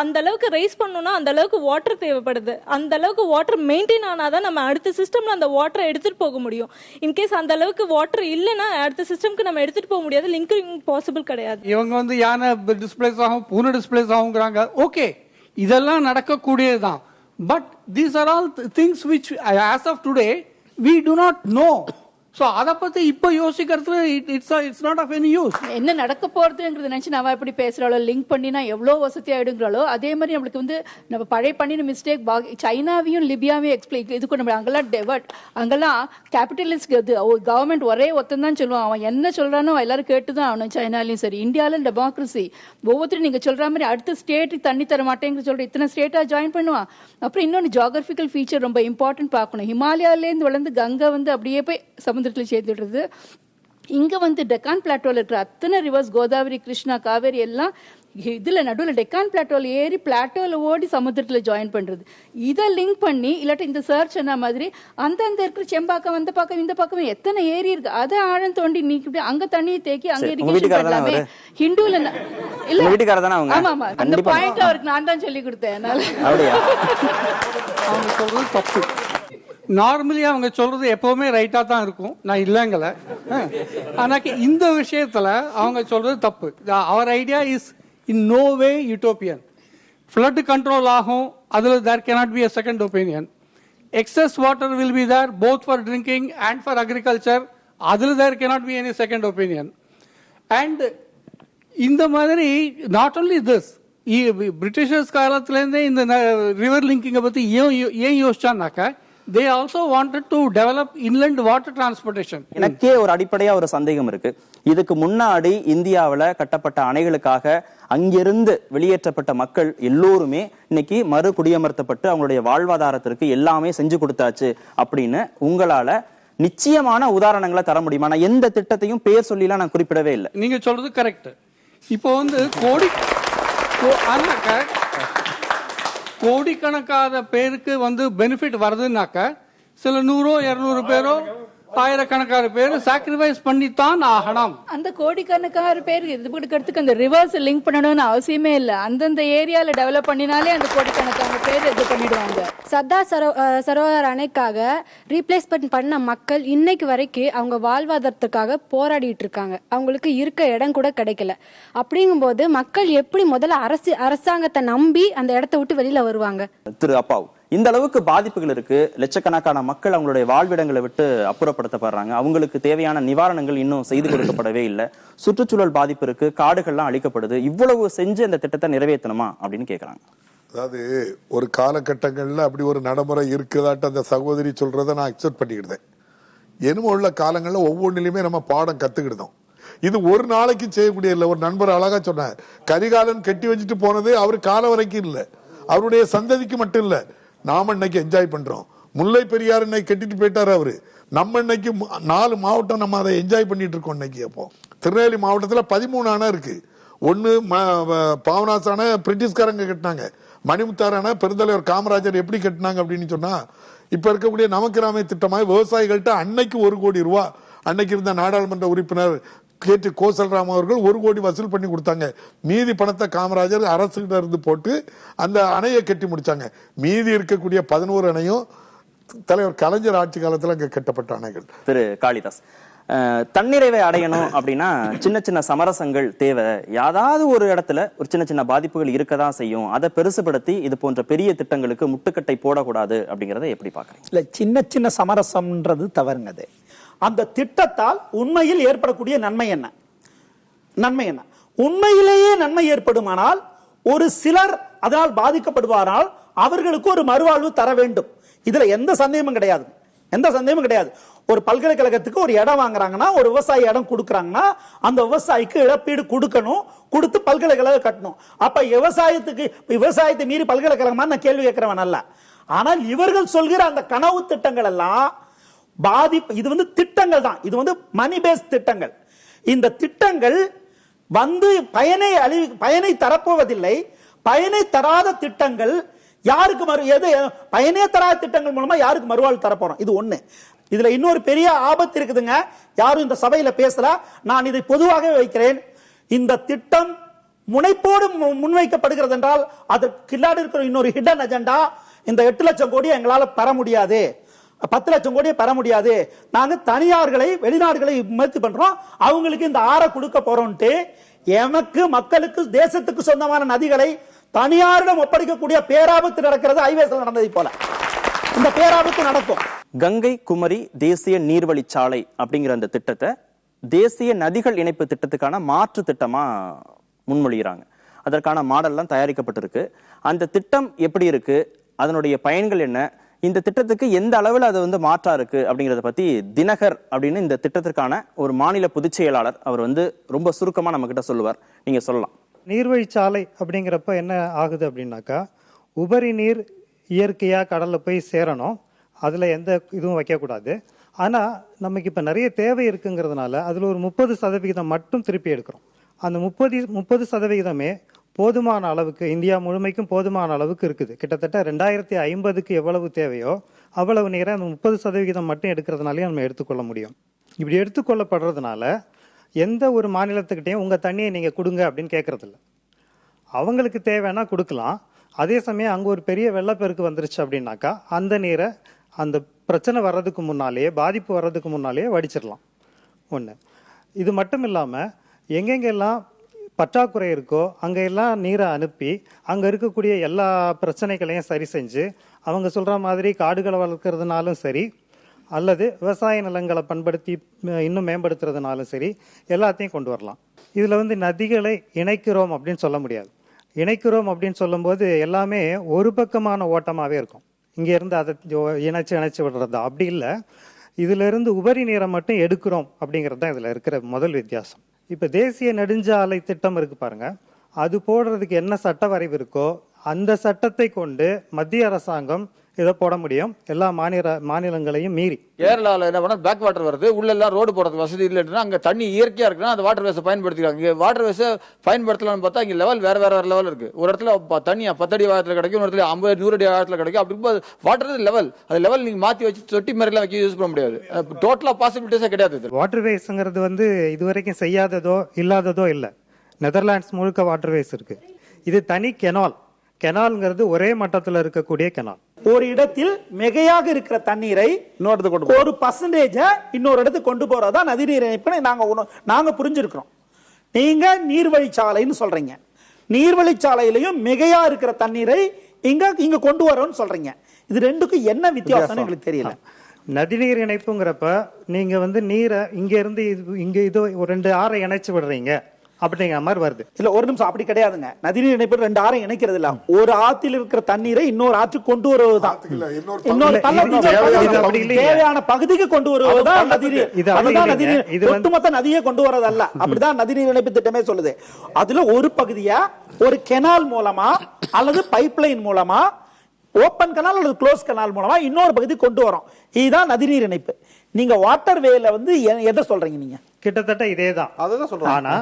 அந்த அளவுக்கு ரைஸ் பண்ணணும்னா அந்த அளவுக்கு வாட்டர் தேவைப்படுது. அந்த அளவுக்கு வாட்டர் மெயின்டைன் ஆனாதான் நம்ம அடுத்த சிஸ்டம்ல அந்த வாட்டரை எடுத்துட்டு போக முடியும். இன்கேஸ் அந்த அளவுக்கு வாட்டர் இல்லைன்னா அடுத்த சிஸ்டம்க்கு நம்ம எடுத்துட்டு போக முடியாது. லிங்கிங் பாசிபிள் கிடையாது. இவங்க வந்து யானை டிஸ்பிளேஸ் ஆகும், பூனை டிஸ்பிளேஸ் ஆகுங்கிறாங்க. ஓகே, இதெல்லாம் நடக்கக்கூடியதுதான். But these are all things which as of today we do not know. So அதை பற்றி இப்போ யோசிக்கிறது it's not of any use. என்ன நடக்க போகிறதுங்கிறது நினச்சி நம்ம எப்படி பேசுகிறாளோ, லிங்க் பண்ணினா எவ்வளோ வசதி ஆகிடுங்கிறாளோ, அதே மாதிரி நம்மளுக்கு வந்து நம்ம பழைய பண்ணின மிஸ்டேக் சைனாவையும் லிபியாவையும் எக்ஸ்பிளைன் இதுக்கு நம்ம அங்கெல்லாம் கேபிட்டலிஸ்ட் இது கவர்மெண்ட் ஒரே ஒத்தந்தான் சொல்லுவான். அவன் என்ன சொல்கிறானோ எல்லாரும் கேட்டு தான் ஆகணும். சைனாலையும் சரி, இந்தியாவிலும் டெமோக்ரஸி. ஒவ்வொருத்தரும் நீங்கள் சொல்கிற மாதிரி அடுத்த ஸ்டேட்டுக்கு தண்ணி தர மாட்டேங்கிற சொல்கிற இத்தனை ஸ்டேட்டாக ஜாயின் பண்ணுவான். அப்புறம் இன்னொன்று ஜியாகிரபிக்கல் ஃபீச்சர் ரொம்ப இம்பார்ட்டன்ட் பார்க்கணும். ஹிமாலயாலேருந்து வளர்ந்து கங்கை வந்து அப்படியே போய் சமுத்திரத்தில் சேர்த்துடுறது. இங்க வந்து டெக்கான் பிளாட்டோல இருக்கிற அத்தனை ரிவர்ஸ், கோதாவரி, கிருஷ்ணா, காவேரி எல்லாம் இதுல நடுவில் டெக்கான் பிளாட்டோல ஏறி பிளாட்டோல ஓடி சமுத்திரத்துல ஜாயின் பண்றது. இதை லிங்க் பண்ணி இல்லாட்டி இந்த சர்ச் என்ன மாதிரி அந்தந்த இருக்கிற செம்பாக்கம், அந்த பக்கம், இந்த பக்கம் எத்தனை ஏரி இருக்கு அதை ஆழம் தோண்டி நீக்கிட்டு அங்க தண்ணியை தேக்கி அங்க இரிகேஷன் பண்ணலாமே. ஹிந்துல இல்ல, ஆமா ஆமா, அந்த பாயிண்ட் அவருக்கு நான் தான் சொல்லி கொடுத்தேன். அவங்க சொல்றது தப்பு. நார்மலி அவங்க சொல்றது எப்பவுமே ரைட்டா தான் இருக்கும், நான் இல்லைங்கல. ஆனாக்கு இந்த விஷயத்துல அவங்க சொல்றது தப்பு. Our idea is in no way utopian. Flood control ஆகும், அதுல தேர் cannot be a second opinion. Excess water will be there both for drinking and for agriculture. அதுல there cannot be any second opinion. And இந்த மாதிரி not only this, Britishers காலத்திலேருந்தே இந்த river லிங்கிங்கை பத்தி ஏன் யோசிச்சான்னாக்கா they also wanted to develop inland water transportation. எனக்கே ஒரு அடிப்படையா ஒரு சந்தேகம் இருக்கு. இதுக்கு முன்னாடி இந்தியாவில் கட்டப்பட்ட அணைகளுக்காக அங்கிருந்து வெளியேற்றப்பட்ட மக்கள் எல்லோருமே இன்னைக்கு மறு குடியமர்த்தப்பட்டு அவங்களுடைய வாழ்வாதாரத்திற்கு எல்லாமே செஞ்சு கொடுத்தாச்சு அப்படின்னு உங்களால நிச்சயமான உதாரணங்களை தர முடியுமா? நான் எந்த திட்டத்தையும் பேர் சொல்லிலாம் நான் குறிப்பிடவே இல்லை. நீங்க சொல்றது கரெக்ட். இப்போ வந்து கோடிக்கணக்கான பேருக்கு வந்து பெனிஃபிட் வருதுன்னாக்க சில 100-200 பேரோ ஆயிரக்கணக்கான பேர் சாக்ரிஃபைஸ் பண்ணித்தான் ஆகணும். அந்த கோடிக்கணக்கான பேர் இது கொடுக்கறதுக்கு அந்த ரிவர்ஸ் லிங்க் பண்ணணும்னு அவசியமே இல்லை. அந்தந்த ஏரியால டெவலப் பண்ணினாலே அந்த கோடிக்கணக்கான பேர் இது பண்ணிடுவாங்க. சர்தார் சரோவர் அணைக்காக ரீப்ளேஸ்மெண்ட் பண்ண மக்கள் இன்னைக்கு வரைக்கும் அவங்க வாழ்வாதாரத்துக்காக போராடிட்டு இருக்காங்க. அவங்களுக்கு இருக்க இடம் கூட கிடைக்கல. அப்படிங்கும்போது மக்கள் எப்படி முதல்ல அரசாங்கத்தை நம்பி அந்த இடத்த விட்டு வெளியில வருவாங்க? திரு அப்பாவு, இந்த அளவுக்கு பாதிப்புகள் இருக்கு. லட்சக்கணக்கான மக்கள் அவங்களுடைய வாழ்விடங்களை விட்டு அப்புறப்படுத்தப்படுறாங்க. அவங்களுக்கு தேவையான நிவாரணங்கள் இன்னும் செய்து கொடுக்கப்படவே இல்லை. சுற்றுச்சூழல் பாதிப்பு இருக்கு, காடுகள்லாம் அழிக்கப்படுது. இவ்வளவு செஞ்சு அந்த திட்டத்தை நிறைவேற்றணுமா அப்படின்னு கேட்கறாங்க. அதாவது ஒரு காலகட்டங்கள்ல அப்படி ஒரு நடைமுறை இருக்குதாட்டு அந்த சகோதரி சொல்றதை நான் அக்செப்ட் பண்ணிக்கிட்டேன். என்னமோ உள்ள காலங்கள்ல ஒவ்வொன்றிலுமே நம்ம பாடம் கத்துக்கிட்டோம். இது ஒரு நாளைக்கு செய்யக்கூடிய இல்லை. ஒரு நண்பர் அழகா சொன்னார், கரிகாலன் கட்டி வச்சுட்டு போனது அவர் காலம் வரைக்கும் இல்லை, அவருடைய சந்ததிக்கு மட்டும் இல்லை. நாம இன்னைக்கு என்ஜாய் பண்றோம். முல்லை பெரியார் இன்னைக்கு கட்டிட்டு போயிட்டாரு அவரு. நம்ம இன்னைக்கு 4 மாவட்டம் நம்ம அதை என்ஜாய் பண்ணிட்டு இருக்கோம். இன்னைக்கு அப்போ திருநெல்வேலி மாவட்டத்தில் 13 அணை இருக்கு. ஒன்னு பாவனாஸ் அணை பிரிட்டிஷ்காரங்க கட்டினாங்க. மணிமுத்தாறு அணை பெருந்தலைவர் காமராஜர் எப்படி கட்டினாங்க அப்படின்னு சொன்னா, இப்ப இருக்கக்கூடிய நமக்கிராமை திட்டமாக விவசாயிகள்கிட்ட அன்னைக்கு 1 கோடி ரூபாய் அன்னைக்கு இருந்த நாடாளுமன்ற உறுப்பினர் கேட்டு கோசல்ராம் அவர்கள் 1 கோடி வசூல் பண்ணி கொடுத்தாங்க. மீதி பணத்தை காமராஜர் அரசுகிட்ட இருந்து போட்டு அந்த அணையை கட்டி முடிச்சாங்க. மீதி இருக்கக்கூடிய 11 அணையும் தலைவர் கலைஞர் ஆட்சி காலத்துல அங்க கட்டப்பட்ட அணைகள். திரு காளிதாஸ், தன்னிறைவை அடையணும் அப்படின்னா சின்ன சின்ன சமரசங்கள் தேவை. ஏதாவது ஒரு இடத்துல ஒரு சின்ன சின்ன பாதிப்புகள் இருக்கதான் செய்யும். அதை பெருசுபடுத்தி இது போன்ற பெரிய திட்டங்களுக்கு முட்டுக்கட்டை போடக்கூடாது அப்படிங்கறத எப்படி பாக்குறீங்க? இல்ல, சின்ன சின்ன சமரசம்ன்றது தவறுங்க. அது அந்த திட்டத்தால் உண்மையில் ஏற்படக்கூடிய நன்மை என்ன? நன்மை என்ன? உண்மையிலேயே நன்மை ஏற்படுமானால் ஒரு சிலர் அதனால் பாதிக்கப்படுவாரால் அவர்களுக்கு ஒரு மறுவாழ்வு தர வேண்டும். இதுல எந்த சந்தேகமும் கிடையாது, எந்த சந்தேகமும் கிடையாது. ஒரு பல்கலைக்கழகத்துக்கு ஒரு இடம் வாங்குறாங்கன்னா, ஒரு விவசாயி இடம் கொடுக்கறாங்கன்னா, அந்த விவசாயிக்கு இழப்பீடு கொடுக்கணும், கொடுத்து பல்கலைக்கழகம் கட்டணும். அப்ப விவசாயத்தை மீறி பல்கலைக்கழகமா நான் கேள்வி கேட்கிறவன் அல்ல. ஆனால் இவர்கள் சொல்கிற அந்த கனவு திட்டங்கள் எல்லாம் பாதிப்பு. இது வந்து திட்டங்கள் தான், இது வந்து மணி பேஸ் திட்டங்கள். இந்த திட்டங்கள் வந்து பயனை தரப்போவதில்லை. பயனை தராத திட்டங்கள் யாருக்கு பயனே தராத திட்டங்கள் மூலமா யாருக்கு மறுவாழ்வு தரப்போறோம்? இது ஒண்ணு. இதுல இன்னொரு பெரிய ஆபத்து இருக்குதுங்க. யாரும் இந்த சபையில பேசல, நான் இதை பொதுவாக வைக்கிறேன். இந்த திட்டம் முனைப்போடு முன்வைக்கப்படுகிறது என்றால் அதற்கு கில்லாடி இருக்கிற இன்னொரு ஹிடன் அஜெண்டா. இந்த 8 லட்சம் கோடி எங்களால பெற முடியாது, 10 லட்சம் கோடியை பெற முடியாது, நாங்க தனியார்களை வெளிநாடுகளை முயற்சி பண்றோம், அவங்களுக்கு இந்த ஆற கொடுக்க போறோம்ட்டு எமக்கு மக்களுக்கு தேசத்துக்கு சொந்தமான நதிகளை தனியாரிடம் ஒப்படைக்கக்கூடிய பேராபத்து நடக்கிறது. ஹைவேஸ்ல நடந்ததை போல இந்த பேராபத்து நடக்கும். கங்கை குமரி தேசிய நீர்வழிச்சாலை அப்படிங்கிற அந்த திட்டத்தை தேசிய நதிகள் இணைப்பு திட்டத்துக்கான மாற்று திட்டமா முன்மொழிகிறாங்க. அதற்கான மாடல்லாம் தயாரிக்கப்பட்டிருக்கு. அந்த திட்டம் எப்படி இருக்கு, அதனுடைய பயன்கள் என்ன, இந்த திட்டத்துக்கு எந்த அளவில் அது வந்து மாற்றா இருக்கு அப்படிங்கறத பத்தி தினகர் அப்படின்னு இந்த திட்டத்திற்கான ஒரு மாநில பொதுச் செயலாளர் அவர் வந்து ரொம்ப சுருக்கமா நம்ம கிட்ட சொல்லுவார். நீங்க சொல்லலாம். நீர்வழிச்சாலை அப்படிங்கிறப்ப என்ன ஆகுது அப்படின்னாக்கா, உபரி நீர் இயற்கையாக கடலில் போய் சேரணும், அதில் எந்த இதுவும் வைக்கக்கூடாது. ஆனால் நமக்கு இப்போ நிறைய தேவை இருக்குங்கிறதுனால அதில் ஒரு 30% மட்டும் திருப்பி எடுக்கிறோம். அந்த 30% போதுமான அளவுக்கு இந்தியா முழுமைக்கும் போதுமான அளவுக்கு இருக்குது. கிட்டத்தட்ட 2050க்கு எவ்வளவு தேவையோ அவ்வளவு நீரை அந்த 30% மட்டும் எடுக்கிறதுனாலே நம்ம எடுத்துக்கொள்ள முடியும். இப்படி எடுத்துக்கொள்ளப்படுறதுனால எந்த ஒரு மாநிலத்துக்கிட்டையும் உங்கள் தண்ணியை நீங்கள் கொடுங்க அப்படின்னு கேட்கறதில்ல. அவங்களுக்கு தேவைன்னா கொடுக்கலாம். அதே சமயம் அங்கே ஒரு பெரிய வெள்ளப்பெருக்கு வந்துருச்சு அப்படின்னாக்கா அந்த நீரை அந்த பிரச்சனை வர்றதுக்கு முன்னாலேயே, பாதிப்பு வர்றதுக்கு முன்னாலேயே வடிச்சிடலாம். ஒன்று. இது மட்டும் இல்லாமல் எங்கெங்கெல்லாம் பற்றாக்குறை இருக்கோ அங்கெல்லாம் நீரை அனுப்பி அங்கே இருக்கக்கூடிய எல்லா பிரச்சனைகளையும் சரி செஞ்சு அவங்க சொல்கிற மாதிரி காடுகளை வளர்க்குறதுனாலும் சரி, அல்லது விவசாய நிலங்களை பண்படுத்தி இன்னும் மேம்படுத்துறதுனாலும் சரி, எல்லாத்தையும் கொண்டு வரலாம். இதில் வந்து நதிகளை இணைக்கிறோம் அப்படின்னு சொல்ல முடியாது. இணைக்கிறோம் அப்படின்னு சொல்லும்போது எல்லாமே ஒரு பக்கமான ஓட்டமாகவே இருக்கும். இங்கேருந்து அதை இணைச்சு விடுறது அப்படி இல்லை. இதிலிருந்து உபரி நீரை மட்டும் எடுக்கிறோம் அப்படிங்கிறது தான் இதில் இருக்கிற முதல் வித்தியாசம். இப்போ தேசிய நெடுஞ்சாலை திட்டம் இருக்கு பாருங்க, அது போடுறதுக்கு என்ன சட்ட வரைவு இருக்கோ அந்த சட்டத்தை கொண்டு மத்திய அரசாங்கம் இதை போட முடியும், எல்லா மாநிலங்களையும் மீறி. கேரளாவில் என்ன பண்ணா பேக் வாட்டர் வருது, உள்ள எல்லாம் ரோடு போடுறதுக்கு வசதி இல்லைன்னா அங்கே தண்ணி இயற்கையா இருக்குன்னா அந்த வாட்டர் வேஸை பயன்படுத்திக்கிறாங்க. இங்கே வாட்டர் வேஸை பயன்படுத்தலாம்னு பார்த்தா இங்கே லெவல் வேற லெவல் இருக்கு. ஒரு இடத்துல தண்ணி 10 அடி ஆழத்தில் கிடைக்கும், ஒரு இடத்துல 50-100 அடி ஆழத்தில் கிடைக்கும். அப்படி வாட்டர் லெவல், அது லெவல் நீங்க மாற்றி வச்சு தொட்டி மாதிரிலாம் வைக்க யூஸ் பண்ண முடியாது. டோட்டலா பாசிபிலிட்டிஸே கிடையாது. வாட்டர் வேஸ்ங்கிறது வந்து இதுவரைக்கும் செய்யாததோ இல்லாததோ இல்லை. நெதர்லாண்ட்ஸ் முழுக்க வாட்டர் வேஸ் இருக்கு. இது தனி கெனால்ங்கிறது ஒரே மட்டத்தில் இருக்கக்கூடிய கெனால். ஒரு இடத்தில் மிகையாக இருக்கிற தண்ணீரை ஒரு பர்சன்டேஜ் இன்னொரு இடத்துக்கு கொண்டு போறதா நதிநீர் இணைப்பு நாங்க புரிஞ்சிருக்கிறோம். நீங்க நீர்வழிச்சாலைன்னு சொல்றீங்க, நீர்வழிச்சாலையிலையும் மிகையா இருக்கிற தண்ணீரை இங்க கொண்டு வரோம்னு சொல்றீங்க. இது ரெண்டுக்கும் என்ன வித்தியாசம் எங்களுக்கு தெரியல. நதிநீர் இணைப்புங்கிறப்ப நீங்க வந்து நீரை இங்க இருந்து இங்க இது ஒரு 2 ஆறை இணைச்சு விடுறீங்க அப்படிங்கிற மாதிரி வருது. இல்ல, ஒரு நிமிஷம், அப்படி கிடையாதுங்க. நதிநீர் இணைப்பு 2 ஆறை இணைக்கிறது இல்ல, ஒரு ஆற்றில் இருக்கிற தண்ணீரை இன்னொரு ஆற்றுக்கு கொண்டு வருவதுதான். தேவையான பகுதிக்கு கொண்டு வருவதுதான் நதிநீர். அதுதான் நதிநீர், ஒட்டுமொத்த நதியை கொண்டு வரதல்ல. அப்படிதான் நதிநீர் இணைப்பு திட்டமே சொல்லுது. அதுல ஒரு பகுதியா ஒரு கெனால் மூலமா அல்லது பைப்லைன் மூலமா, ஓப்பன் கனால் அல்லது க்ளோஸ் கனால் மூலமா இன்னொரு பகுதி கொண்டு வரோம். இதுதான் நதிநீர் இணைப்பு. நீங்க வாட்டர் வேல வந்து எதை சொல்றீங்க? நீங்க கிட்டத்தட்ட இதேதான். ஆனா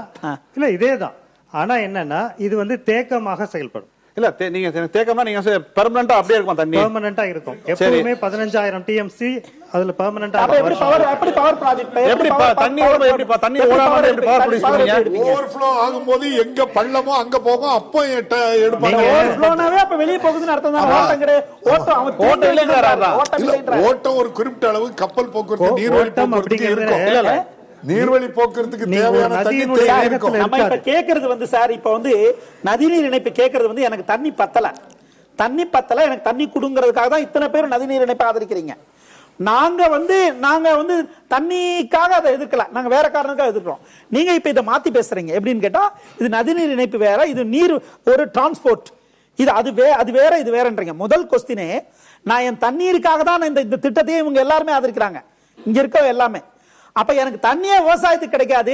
இல்ல இதேதான். ஆனா என்னன்னா இது வந்து தேக்கமாக செயல்படும். இல்ல நீங்க தேக்கமா நீங்க பெர்மனண்டா அப்படியே இருக்கும் தண்ணி பெர்மனண்டா இருக்கும் எப்பவுமே 15000 டிஎம்சி அதுல பெர்மனண்டா எப்படி பவர் ப்ராஜெக்ட் எப்படி தண்ணி தண்ணி ஓடாம எப்படி பவர் ப்ரொடியூஸ் பண்ணுவீங்க ஓவர்ஃப்ளோ ஆகும்போது எங்க பள்ளமோ அங்க போகும் அப்போ எடுப்பாங்க ஓவர்ஃப்ளோனாவே அப்ப வெளிய போகுதுன்னு அர்த்தம் தான் ஓட்டம் இல்லங்கறாரா ஓட்டம் ஒரு குறிப்பிட்ட அளவு கப்பல் போக்குவரத்து நீர்வழி போக்குவரத்து இருக்கும் இல்ல நீர்வழி போக்குறதுக்கு தேவையான தண்ணி இருக்கும். நம்ம இப்ப கேக்குறது சார் இப்ப நதிநீர் இணைப்பு கேக்குறது எனக்கு தண்ணி பத்தல எனக்கு தண்ணி குடுங்கிறதுக்காக தான் இத்தனை பேர் நதிநீர் இணைப்பை ஆதரிக்கிறீங்க. நாங்க தண்ணிக்காக அதை எதிர்க்கல, நாங்க வேற காரணத்துக்காக எதிர்க்கிறோம். நீங்க இப்ப இதை மாத்தி பேசுறீங்க எப்படின்னு கேட்டா இது நதிநீர் இணைப்பு வேற, இது நீர் ஒரு டிரான்ஸ்போர்ட், இது அது வேற இது வேறன்றீங்க. முதல் கொஸ்டினே நான் என் தண்ணீருக்காக தான் இந்த திட்டத்தையே இவங்க எல்லாருமே ஆதரிக்கிறாங்க இங்க இருக்க எல்லாமே. அப்ப எனக்கு தண்ணியே விவசாயத்துக்கு கிடைக்காது,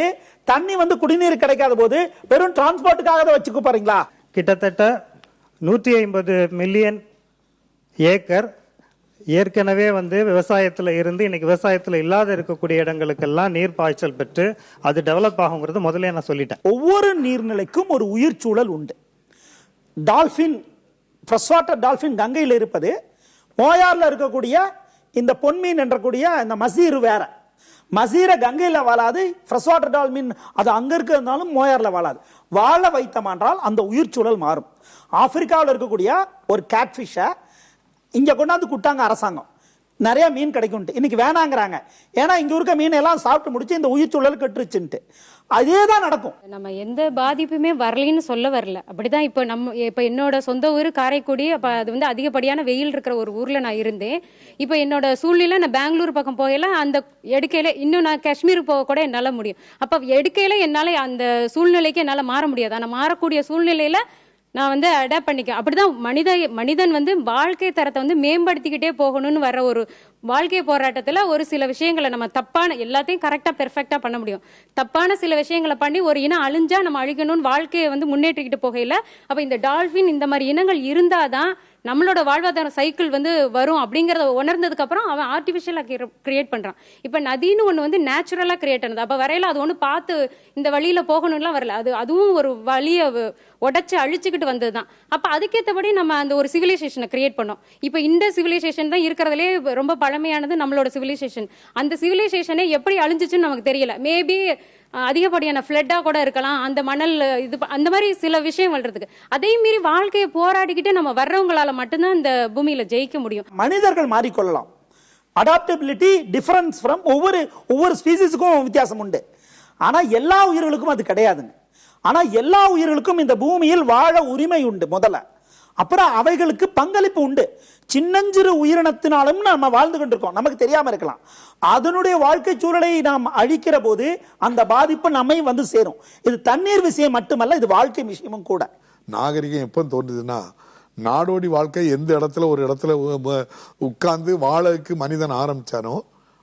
தண்ணி குடிநீர் கிடைக்காத போது வெறும் டிரான்ஸ்போர்ட்டுக்காக தான் வச்சுக்க போறீங்களா? கிட்டத்தட்ட 150 மில்லியன் ஏக்கர் ஏற்கனவே விவசாயத்துல இருந்து இன்னைக்கு விவசாயத்துல இல்லாத இருக்கக்கூடிய இடங்களுக்கெல்லாம் நீர் பாய்ச்சல் பெற்று அது டெவலப் ஆகுங்கிறது முதல்ல நான் சொல்லிட்டேன். ஒவ்வொரு நீர்நிலைக்கும் ஒரு உயிர் சூழல் உண்டு. டால்பின், ஃப்ரெஷ் வாட்டர் டால்பின் கங்கையில் இருப்பது, மோயார்ல இருக்கக்கூடிய இந்த பொன்மீன் என்றக்கூடிய இந்த மசீர் வேற. மசீர கங்கையில வாழாது, ஃப்ரெஷ் வாட்டர் டால்பின் அது அங்க இருக்கிறதுனாலும் மோயார்ல வாழாது. வாழ வைத்தமானால் அந்த உயிர் சூழல் மாறும். ஆப்பிரிக்காவில் இருக்கக்கூடிய ஒரு கேட்ஃபிஷ இங்க கொண்டாந்து குட்டாங்க அரசாங்கம், நிறைய மீன் கிடைக்கும், இன்னைக்கு வேணாங்கிறாங்க. ஏன்னா இங்க இருக்க மீன் எல்லாம் சாப்பிட்டு முடிச்சு இந்த உயிர் சூழல் கெட்டுருச்சுன்ட்டு. அதேதான் நடக்கும். நம்ம எந்த பாதிப்புமே வரலன்னு சொல்ல வரல, அப்படிதான். இப்ப என்னோட சொந்த ஊர் காரைக்குடி, அப்ப அது அதிகப்படியான வெயில் இருக்கிற ஒரு ஊர்ல நான் இருந்தேன். இப்ப என்னோட சூழ்நிலை நான் பெங்களூர் பக்கம் போகல, அந்த எடுக்கையில இன்னும் நான் காஷ்மீர் போக கூட என்னால முடியும். அப்ப எடுக்கையில என்னால அந்த சூழ்நிலைக்கு என்னால மாற முடியாது. ஆனா மாறக்கூடிய சூழ்நிலையில நான் அடாப்ட் பண்ணிக்க. அப்படிதான் மனிதன் வாழ்க்கை தரத்தை மேம்படுத்திக்கிட்டே போகணும்னு வர ஒரு வாழ்க்கை போராட்டத்துல ஒரு சில விஷயங்களை நம்ம தப்பான எல்லாத்தையும் கரெக்டா பெர்ஃபெக்டா பண்ண முடியும். தப்பான சில விஷயங்களை பண்ணி ஒரு இனம் அழிஞ்சா நம்ம அழிக்கணும்னு வாழ்க்கையை முன்னேற்றிக்கிட்டு போகையில அப்ப இந்த டால்பின் இந்த மாதிரி இனங்கள் இருந்தாதான் நம்மளோட வாழ்வாதார சைக்கிள் வரும் அப்படிங்கறத உணர்ந்ததுக்கு அப்புறம் அவன் ஆர்டிபிஷியலா கிரியேட் பண்றான். இப்ப நதின்னு ஒண்ணு நேச்சுரலா கிரியேட் ஆனது. அப்ப வரையில அது ஒண்ணு பார்த்து இந்த வழியில போகணும்லாம் வரல, அதுவும் ஒரு வழியை உடைச்சு அழிச்சுக்கிட்டு வந்ததுதான். அப்ப அதுக்கேற்றபடி நம்ம அந்த ஒரு சிவிலைசேஷனை கிரியேட் பண்ணோம். இப்ப இந்த சிவிலைசேஷன் தான் இருக்கிறதுலே ரொம்ப பழமையானது நம்மளோட சிவிலைசேஷன். அந்த சிவிலைசேஷனை எப்படி அழிஞ்சிச்சுன்னு நமக்கு தெரியல. மேபி அதிகப்படியான ஃப்ளட்டா கூட இருக்கலாம், அந்த மணல் இது அந்த மாதிரி சில விஷயம் வளர்றதுக்கு. அதே மீறி வாழ்க்கையை போராடிக்கிட்டு நம்ம வர்றவங்களால மட்டும்தான் இந்த பூமியில ஜெயிக்க முடியும். மனிதர்கள் மாறிக்கொள்ளலாம். அடாப்டபிலிட்டி டிஃபரன்ஸ் ஃப்ரம் ஒவ்வொரு ஸ்பீசிஸுக்கும் வித்தியாசம் உண்டு. ஆனா எல்லா உயிர்களுக்கும் அது கிடையாதுங்க. ஆனா எல்லா உயிர்களுக்கும் இந்த பூமியில் வாழ உரிமை உண்டு முதல்ல. அப்புறம் அவைகளுக்கு பங்களிப்பு உண்டு. சின்னஞ்சிறு உயிரினத்தினாலும் நம்ம வாழ்ந்து கொண்டிருக்கோம், நமக்கு தெரியாம இருக்கலாம். அதனுடைய வாழ்க்கை சூழலை நாம் அழிக்கிற போது அந்த பாதிப்பு நம்மை சேரும். இது தண்ணீர் விஷயம் மட்டுமல்ல, இது வாழ்க்கை விஷயமும் கூட. நாகரிகம் எப்ப தோன்றுதுன்னா, நாடோடி வாழ்க்கை எந்த இடத்துல ஒரு இடத்துல உட்கார்ந்து வாழக்கு மனிதன் ஆரம்பிச்சானோ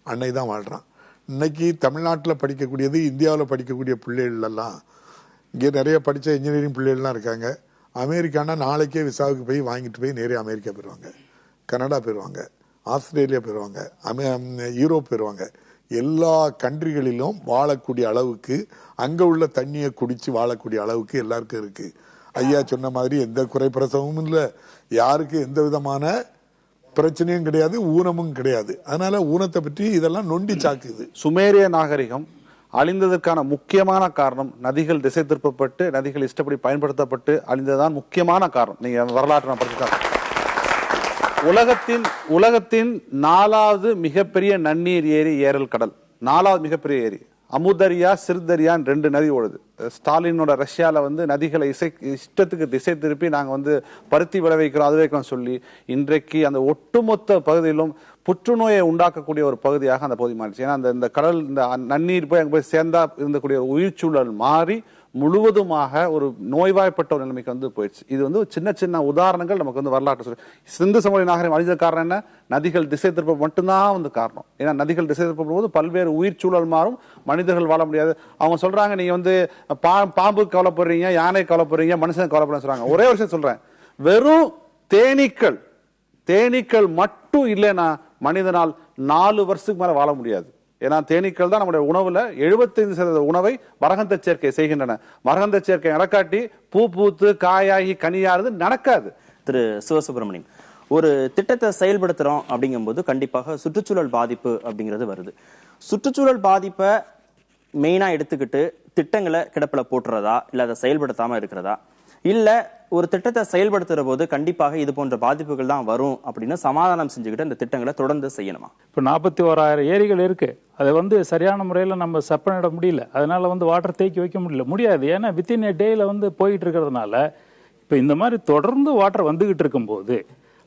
அன்னைக்கு தான் வாழ்றான். இன்னைக்கு தமிழ்நாட்டில் படிக்கக்கூடியது, இந்தியாவில் படிக்கக்கூடிய பிள்ளைகள் எல்லாம் இங்கே நிறைய படித்த இன்ஜினியரிங் பிள்ளைகள்லாம் இருக்காங்க. அமெரிக்கானா நாளைக்கே விசாவுக்கு போய் வாங்கிட்டு போய் நேரே அமெரிக்கா போயிடுவாங்க, கனடா போயிடுவாங்க, ஆஸ்திரேலியா போயிடுவாங்க, யூரோப் போயிடுவாங்க. எல்லா கண்ட்ரிகளிலும் வாழக்கூடிய அளவுக்கு, அங்கே உள்ள தண்ணியை குடிச்சு வாழக்கூடிய அளவுக்கு எல்லாருக்கும் இருக்கு. ஐயா சொன்ன மாதிரி எந்த குறைப்பிரசவமும் இல்லை, யாருக்கு எந்த விதமான பிரச்சனையும் கிடையாது, ஊனமும் கிடையாது. அதனால ஊனத்தை பற்றி இதெல்லாம் நொண்டி சாக்குது. சுமேரிய நாகரிகம் அழிந்ததற்கான முக்கியமான காரணம் நதிகள் திசை திருப்பப்பட்டு, நதிகள் இஷ்டப்படி பயன்படுத்தப்பட்டு அழிந்ததான் முக்கியமான காரணம். நீங்க வரலாற்று படிச்சுதான். உலகத்தின் 4வது மிகப்பெரிய நன்னீர் ஏரி ஏரல் கடல். 4வது மிகப்பெரிய ஏரி. அமுதரியா சிறுதரியான் 2 நதி ஓடுது. ஸ்டாலினோட ரஷ்யால நதிகளை இஷ்டத்துக்கு திசை திருப்பி நாங்க பருத்தி விளைவிக்கிறோம், அது வைக்கிறோம் சொல்லி இன்றைக்கு அந்த ஒட்டுமொத்த பகுதியிலும் புற்றுநோயை உண்டாக்கக்கூடிய ஒரு பகுதியாக அந்த பகுதி மாறிச்சு. ஏன்னா இந்த கடல், இந்த நன்னீர் போய் அங்க போய் சேர்ந்தா இருந்தக்கூடிய உயிர் சூழல் மாறி முழுவதுமாக ஒரு நோய்வாய்ப்பட்ட ஒரு நிலைமைக்கு போயிடுச்சு. இது சின்ன சின்ன உதாரணங்கள் நமக்கு வரலாற்று சொல்லி. சிந்து சமவெளி நாகரிகம் அழிஞ்ச காரணம் என்ன? நதிகள் திசை திருப்ப மட்டும்தான் காரணம். ஏன்னா நதிகள் திசை திருப்பும் போது பல்வேறு உயிர் சூழல் மாறும், மனிதர்கள் வாழ முடியாது. அவங்க சொல்றாங்க, நீங்க பாம்பு கவலைப்படுறீங்க, யானை கவலைப்படுறீங்க, மனுஷன் கவலைப்படுறேன்னு சொல்றாங்க. ஒரே ஒரு விஷயம் சொல்றேன், வெறும் தேனீக்கள் மட்டும் இல்லைன்னா மனிதனால் 4 வருஷத்துக்கு மேல வாழ முடியாது. ஏன்னா தேனீக்கள் தான் நம்முடைய உணவுல 75% உணவை மரகந்த சேர்க்கை செய்கின்றன. மரகந்த சேர்க்கை நடக்காட்டி பூ பூத்து காயாகி கனியாறது நடக்காது. திரு சிவசுப்பிரமணியன், ஒரு திட்டத்தை செயல்படுத்துறோம் அப்படிங்கும்போது கண்டிப்பாக சுற்றுச்சூழல் பாதிப்பு அப்படிங்கிறது வருது. சுற்றுச்சூழல் பாதிப்பை மெயினா எடுத்துக்கிட்டு திட்டங்களை கிடப்பில் போட்டுறதா, இல்ல அதை செயல்படுத்தாம இருக்கிறதா, இல்ல ஒரு திட்டத்தை செயல்படுத்துற போது கண்டிப்பாக இது போன்ற பாதிப்புகள் தான் வரும் அப்படின்னு சமாதானம் செஞ்சுக்கிட்டு அந்த திட்டங்களை தொடர்ந்து செய்யணுமா? இப்போ 41,000 ஏரிகள் இருக்கு, அதை சரியான முறையில் நம்ம செப்பனிட முடியல. அதனால வாட்டர் தேக்கி வைக்க முடியாது. ஏன்னா வித்தின் ஏ டேல போயிட்டு இருக்கிறதுனால இப்போ இந்த மாதிரி தொடர்ந்து வாட்டர் வந்துகிட்டு இருக்கும்போது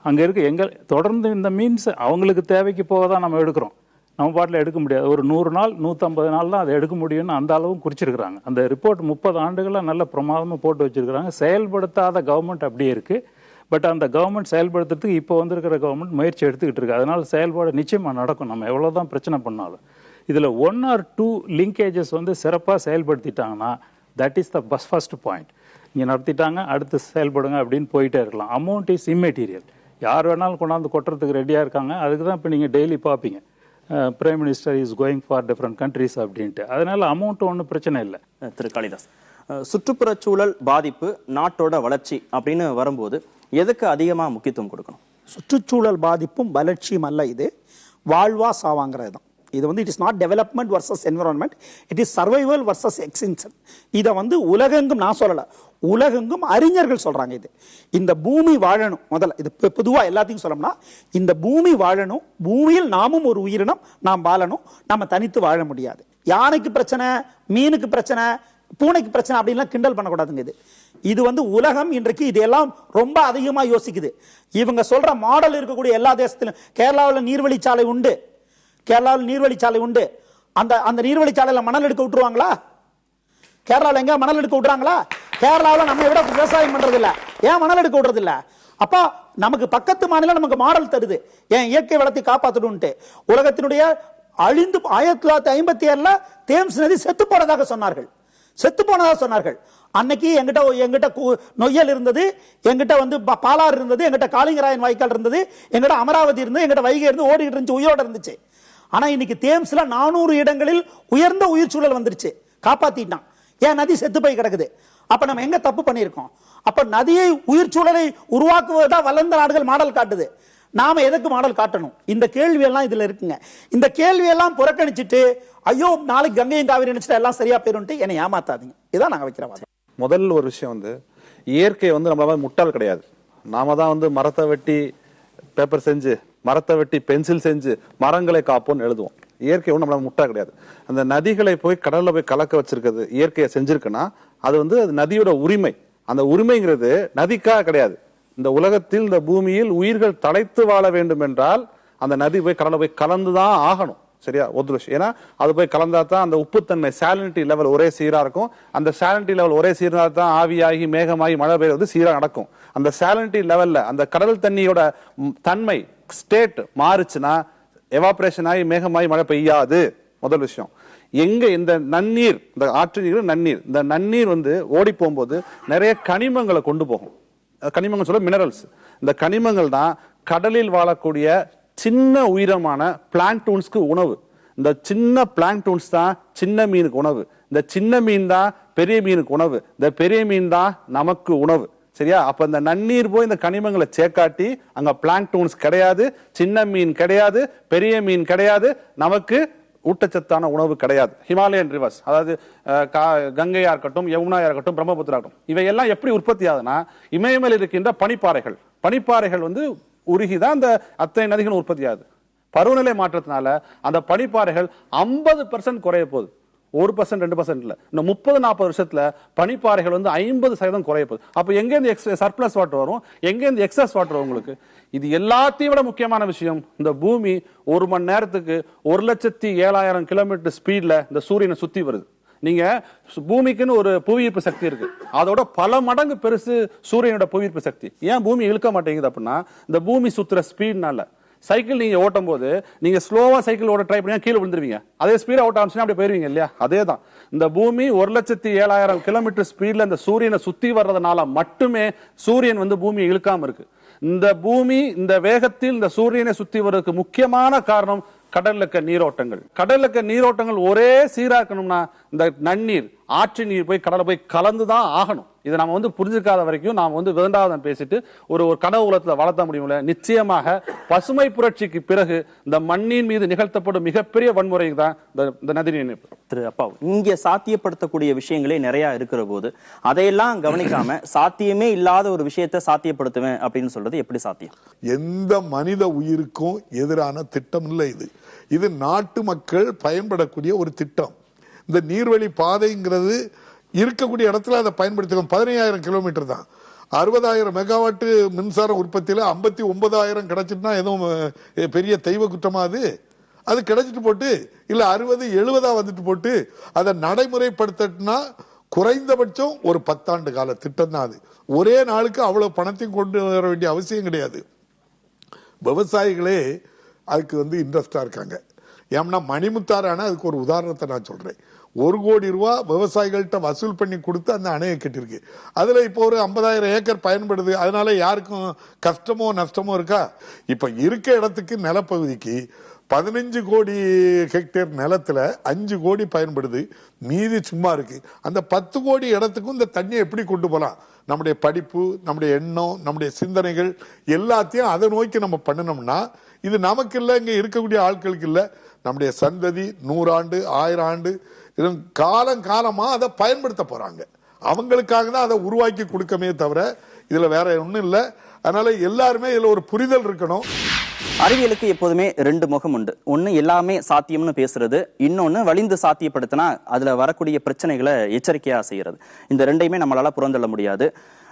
அங்கே இருக்க தொடர்ந்து இந்த மீன்ஸ் அவங்களுக்கு தேவைக்கு போக தான் நம்ம எடுக்கிறோம். நம்ம பாட்டில் எடுக்க முடியாது. ஒரு 100 நாள் 150 நாள் தான் அதை எடுக்க முடியும்னு அந்த அளவும் குறிச்சிருக்கிறாங்க. அந்த ரிப்போர்ட் 30 ஆண்டுகளாக நல்ல பிரமாதமாக போட்டு வச்சிருக்கிறாங்க. செயல்படுத்தாத கவர்மெண்ட் அப்படியே இருக்கு. பட் அந்த கவர்மெண்ட் செயல்படுத்துறதுக்கு இப்போ வந்திருக்கிற கவர்மெண்ட் முயற்சி எடுத்துக்கிட்டு இருக்கு. அதனால செயல்பாடு நிச்சயமாக நடக்கும். நம்ம எவ்வளோதான் பிரச்சனை பண்ணாலும் இதில் 1 or 2 லிங்கேஜஸ் சிறப்பாக செயல்படுத்திட்டாங்கன்னா that is the first point. இங்கே நடத்திட்டாங்க, அடுத்து செயல்படுங்க அப்படின்னு போயிட்டே இருக்கலாம். Amount is immaterial. யார் வேணாலும் கொண்டாந்து கொட்டுறதுக்கு ரெடியாக இருக்காங்க. அதுக்கு தான் இப்போ நீங்கள் டெய்லி பார்ப்பீங்க prime minister is going for different countries அப்படின்ட்டு. அதனால அமௌண்ட் ஒன்றும் பிரச்சனை இல்லை. திரு காளிதாஸ், சுற்றுப்புறச்சூழல் பாதிப்பு நாட்டோட வளர்ச்சி அப்படின்னு வரும்போது எதுக்கு அதிகமாக முக்கியத்துவம் கொடுக்கணும்? சுற்றுச்சூழல் பாதிப்பும் வளர்ச்சியும் அல்ல, இது வாழ்வா சாவாங்கிறது தான். இது it is not development versus environment, it is survival versus extinction. இதை உலகெங்கும் நான் சொல்லலை, உலகெங்கும் அறிஞர்கள் சொல்றாங்க. இது இந்த பூமி வாழணும். முதல்ல இது பொதுவாக எல்லாத்தையும் சொல்லணும்னா இந்த பூமி வாழணும், பூமியில் நாமும் ஒரு உயிரினம், நாம் வாழணும். நம்ம தனித்து வாழ முடியாது. யானைக்கு பிரச்சனை, மீனுக்கு பிரச்சனை, பூனைக்கு பிரச்சனை அப்படின்லாம் கிண்டல் பண்ணக்கூடாதுங்க. இது உலகம் இன்றைக்கு இதெல்லாம் ரொம்ப அதிகமாக யோசிக்குது. இவங்க சொல்ற மாடல் இருக்கக்கூடிய எல்லா தேசத்திலும் கேரளாவில் நீர்வழிச்சாலை உண்டு. கேரளாவில் நீர்வழிச்சாலை உண்டு. அந்த நீர்வழிச்சாலையில் மணல் எடுக்க விட்டுருவாங்களா? கேரளாவில் எங்க மணல் எடுக்க விட்டுறாங்களா? கேரளாவில் நம்ம விட விவசாயம் பண்றது இல்ல, ஏன் மணல் எடுக்க விடுறது இல்ல? அப்ப நமக்கு பக்கத்து மாநிலம் நமக்கு மாடல் தருது, ஏன் இயற்கை வளத்தை காப்பாற்றணும்ட்டு. உலகத்தினுடைய அழிந்து 1957 தேம்ஸ் நதி செத்து போனதாக சொன்னார்கள். அன்னைக்கு எங்கிட்ட நொய்யல் இருந்தது, எங்கிட்ட பாலாறு இருந்தது, எங்கிட்ட காளிங்கராயன் வாய்க்கால் இருந்தது, எங்கிட்ட அமராவதி இருந்தது, எங்கிட்ட வைகை இருந்து ஓடிட்டு இருந்துச்சு, உயிரோட இருந்துச்சு. ஆனா இன்னைக்கு தேம்ஸ்ல 400 இடங்களில் உயர்ந்த உயிர் சூழல் வந்துருச்சு, காப்பாத்திட்டான். ஏன் நதி செத்து போய் கிடக்குது. அப்ப நம்ம எங்க தப்பு பண்ணிருக்கோம்? அப்ப நதியை உயிர் சூழலை உருவாக்குவதா வளர்ந்த நாடுகள் மாடல் காட்டுது, நாம எதுக்கு மாடல் காட்டணும்? இந்த கேள்வி எல்லாம் இதுல இருக்குங்க. இந்த கேள்வி எல்லாம் புறக்கணிச்சுட்டு ஐயோ நாளைக்கு கங்கையும் காவிரி நினைச்சிட்டு எல்லாம் சரியா போயிரும் என்னை ஏமாத்தாதீங்க. இதான் நாங்க வைக்கிற வாதம். முதல் ஒரு விஷயம் இயற்கை நம்மள முட்டாள் கிடையாது. நாம தான் மரத்தை வெட்டி பேப்பர் செஞ்சு, மரத்தை வெட்டி பென்சில் செஞ்சு மரங்களை காப்போம்னு எழுதுவோம். இயற்கை நம்மள முட்டாள் கிடையாது. அந்த நதிகளை போய் கடல்ல போய் கலக்க வச்சிருக்கிறது இயற்கையை செஞ்சிருக்குன்னா அது அது நதியோட உரிமை. அந்த உரிமைங்கிறது நதிக்காக கிடையாது. இந்த உலகத்தில் இந்த பூமியில் உயிர்கள் தலைத்து வாழ வேண்டும் என்றால் அந்த நதி போய் கடல்ல போய் கலந்துதான் ஆகணும். சரியா? ஒரு விஷயம். ஏன்னா அது போய் கலந்தா தான் அந்த உப்புத்தன்மை சாலினிட்டி லெவல் ஒரே சீரா இருக்கும். அந்த சாலினிட்டி லெவல் ஒரே சீரா தான் ஆவியாகி மேகமாகி மழை பெய்வது சீரா நடக்கும். அந்த சாலினிட்டி லெவல்ல அந்த கடல் தண்ணியோட தன்மை ஸ்டேட் மாறுச்சுன்னா எவாபரேஷன் ஆகி மேகமாகி மழை பெய்யாது. முதல் விஷயம். எங்க இந்த நன்னீர், இந்த ஆற்று நீர் நன்னீர், இந்த நன்னீர் ஓடி போகும்போது நிறைய கனிமங்களை கொண்டு போகும். கனிமங்கள் சொல்ல மினரல்ஸ். இந்த கனிமங்கள் தான் கடலில் வாழக்கூடிய சின்ன உயிரமான பிளாங்டூன்ஸ்க்கு உணவு. இந்த சின்ன பிளாங்டூன்ஸ் தான் சின்ன மீனுக்கு உணவு. இந்த சின்ன மீன் தான் பெரிய மீனுக்கு உணவு. இந்த பெரிய மீன் தான் நமக்கு உணவு. சரியா? அப்ப இந்த நன்னீர் போய் இந்த கனிமங்களை சேக்காட்டி அங்க பிளாங்டூன்ஸ் கிடையாது, சின்ன மீன் கிடையாது, பெரிய மீன் கிடையாது, நமக்கு ஊட்டச்சத்தான உணவு கிடையாது. ஹிமாலயன் ரிவர்ஸ், அதாவது கங்கையா இருக்கட்டும், யமுனாயா இருக்கட்டும், பிரம்மபுத்திரா இருக்கட்டும், இவையெல்லாம் எப்படி உற்பத்தி ஆகுதுன்னா இமயமேல் இருக்கின்ற பனிப்பாறைகள் உருகிதான் அந்த அத்தனை நதிகள் உற்பத்தி ஆகுது. பருவநிலை மாற்றத்தினால அந்த பனிப்பாறைகள் 50% குறைய போகுது. 1% 2% இல்ல, இன்னும் 30-40 வருஷத்துல பனிப்பாறைகள் 50% குறைய போகுது. அப்ப எங்கேருந்து சர்ப்ளஸ் வாட்டர் வரும்? எங்கேருந்து எக்ஸஸ் வாட்டர் வரும் உங்களுக்கு? இது எல்லாத்தையும் விட முக்கியமான விஷயம், இந்த பூமி 1 மணி நேரத்துக்கு 1,07,000 கிலோமீட்டர் ஸ்பீட்ல இந்த சூரியனை சுத்தி வருது. நீங்க பூமிக்குன்னு ஒரு புவியீர்ப்பு சக்தி இருக்கு, அதோட பல மடங்கு பெருசு சூரியனோட புவியீர்ப்பு சக்தி. ஏன் பூமி இழுக்க மாட்டேங்குது அப்படின்னா இந்த பூமி சுத்துற ஸ்பீட்னால. சைக்கிள் நீங்க ஓட்டும் போது நீங்க ஸ்லோவா சைக்கிள் ஓட ட்ரை பண்ணி கீழே விழுந்துருவீங்க. அதே ஸ்பீடா ஓட்ட ஆரம்பிச்சுன்னா அப்படி போயிருவீங்க இல்லையா? அதே தான் இந்த பூமி 1,07,000 கிலோமீட்டர் ஸ்பீட்ல இந்த சூரியனை சுத்தி வர்றதுனால மட்டுமே சூரியன் பூமியை இழுக்காம இருக்கு. இந்த பூமி இந்த வேகத்தில் இந்த சூரியனை சுத்தி வர்றதுக்கு முக்கியமான காரணம் கடல்ல இருக்க நீரோட்டங்கள். கடல்ல இருக்க நீரோட்டங்கள் ஒரே சீரா இருக்கணும்னா இந்த நன்னீர், ஆற்று நீர் போய் கடலை போய் கலந்துதான் ஆகணும். இதை நம்ம வந்து புரிஞ்சுக்காத வரைக்கும் நாம் வந்து வேண்டாதம் பேசிட்டு ஒரு கனவு உலகத்துல வளர்த்த முடியும்ல. நிச்சயமாக பசுமை புரட்சிக்கு பிறகு இந்த மண்ணின் மீது நிகழ்த்தப்படும் மிகப்பெரிய வன்முறை தான் இந்த நதிநீர் இணைப்பு. திரு அப்பா, இங்க சாத்தியப்படுத்தக்கூடிய விஷயங்களே நிறைய இருக்கிற போது அதையெல்லாம் கவனிக்காம சாத்தியமே இல்லாத ஒரு விஷயத்தை சாத்தியப்படுத்துவேன் அப்படின்னு சொல்றது எப்படி சாத்தியம்? எந்த மனித உயிருக்கும் எதிரான திட்டம் இல்லை இது. இது நாட்டு மக்கள் பயன்படக்கூடிய ஒரு திட்டம். இந்த நீர்வழி பாதைங்கிறது இருக்கக்கூடிய இடத்துல அதை பயன்படுத்திக்கணும். 15,000 கிலோமீட்டர் தான். 60,000 மெகாவாட்டு மின்சார உற்பத்தியில 59,000 கிடைச்சிட்டுனா எதுவும் பெரிய தெய்வ குற்றமா? அது கிடைச்சிட்டு போட்டு இல்ல 60-70 வந்துட்டு போட்டு அதை நடைமுறைப்படுத்தினா குறைந்தபட்சம் ஒரு 10 ஆண்டு கால திட்டம் தான் அது. ஒரே நாளுக்கு அவ்வளவு பணத்தையும் கொண்டு வர வேண்டிய அவசியம் கிடையாது. விவசாயிகளே அதுக்கு இன்ட்ரெஸ்டா இருக்காங்க. ஏன்னா மணிமுத்தாரான அதுக்கு ஒரு உதாரணத்தை நான் சொல்றேன். 1 கோடி ரூபாய் விவசாயிகள்கிட்ட வசூல் பண்ணி கொடுத்து அந்த அணையை கட்டிருக்கு. அதுல இப்போ ஒரு 50,000 ஏக்கர் பயன்படுது. அதனால யாருக்கும் கஷ்டமோ நஷ்டமோ இருக்கா? இப்ப இருக்க இடத்துக்கு நிலப்பகுதிக்கு 15 கோடி ஹெக்டேர் நிலத்துல 5 கோடி பயன்படுது, மீதி சும்மா இருக்கு. அந்த 10 கோடி இடத்துக்கும் இந்த தண்ணியை எப்படி கொண்டு போலாம்? நம்முடைய படிப்பு, நம்முடைய எண்ணம், நம்முடைய சிந்தனைகள் எல்லாத்தையும் அதை நோக்கி நம்ம பண்ணினோம்னா இது நமக்கு இல்லை, இங்க இருக்கக்கூடிய ஆட்களுக்கு இல்லை, நம்முடைய சந்ததி 100 ஆண்டு 1000 ஆண்டு காலமா அதை பயன்படுத்த போறாங்க. அவங்களுக்காக தான் அதை உருவாக்கி கொடுக்கமே தவிர இதுல வேற ஒண்ணும் இல்லை. அதனால எல்லாருமே இதுல ஒரு புரிதல் இருக்கணும். அறிவியலுக்கு எப்போதுமே 2 முகம் உண்டு. ஒண்ணு எல்லாமே சாத்தியம்னு பேசுறது, இன்னொன்னு வலிந்து சாத்தியப்படுத்தினா அதுல வரக்கூடிய பிரச்சனைகளை எச்சரிக்கையா செய்யறது. இந்த 2யுமே நம்மளால புறந்தள்ள முடியாது.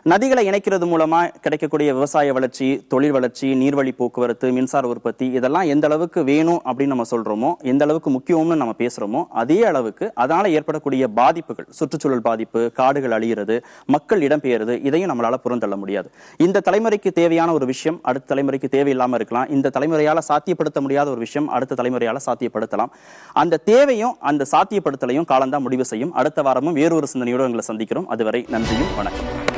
நதிகளை இணைக்கிறது மூலமா கிடைக்கக்கூடிய விவசாய வளர்ச்சி, தொழில் வளர்ச்சி, நீர்வழி போக்குவரத்து, மின்சார உற்பத்தி இதெல்லாம் எந்த அளவுக்கு வேணும் அப்படின்னு நம்ம சொல்றோமோ, எந்த அளவுக்கு முக்கியம்னு நம்ம பேசுறோமோ, அதே அளவுக்கு அதனால ஏற்படக்கூடிய பாதிப்புகள், சுற்றுச்சூழல் பாதிப்பு, காடுகள் அழியிறது, மக்கள் இடம்பெயர்றது, இதையும் நம்மளால புறந்தள்ள முடியாது. இந்த தலைமுறைக்கு தேவையான ஒரு விஷயம் அடுத்த தலைமுறைக்கு தேவையில்லாம இருக்கலாம். இந்த தலைமுறையால சாத்தியப்படுத்த முடியாத ஒரு விஷயம் அடுத்த தலைமுறையால சாத்தியப்படுத்தலாம். அந்த தேவையும் அந்த சாத்தியப்படுத்தலையும் காலம்தான் முடிவு செய்யும். அடுத்த வாரமும் வேறொரு சிந்தனையோடு உங்களை சந்திக்கிறோம். அதுவரை நன்றியும் வணக்கம்.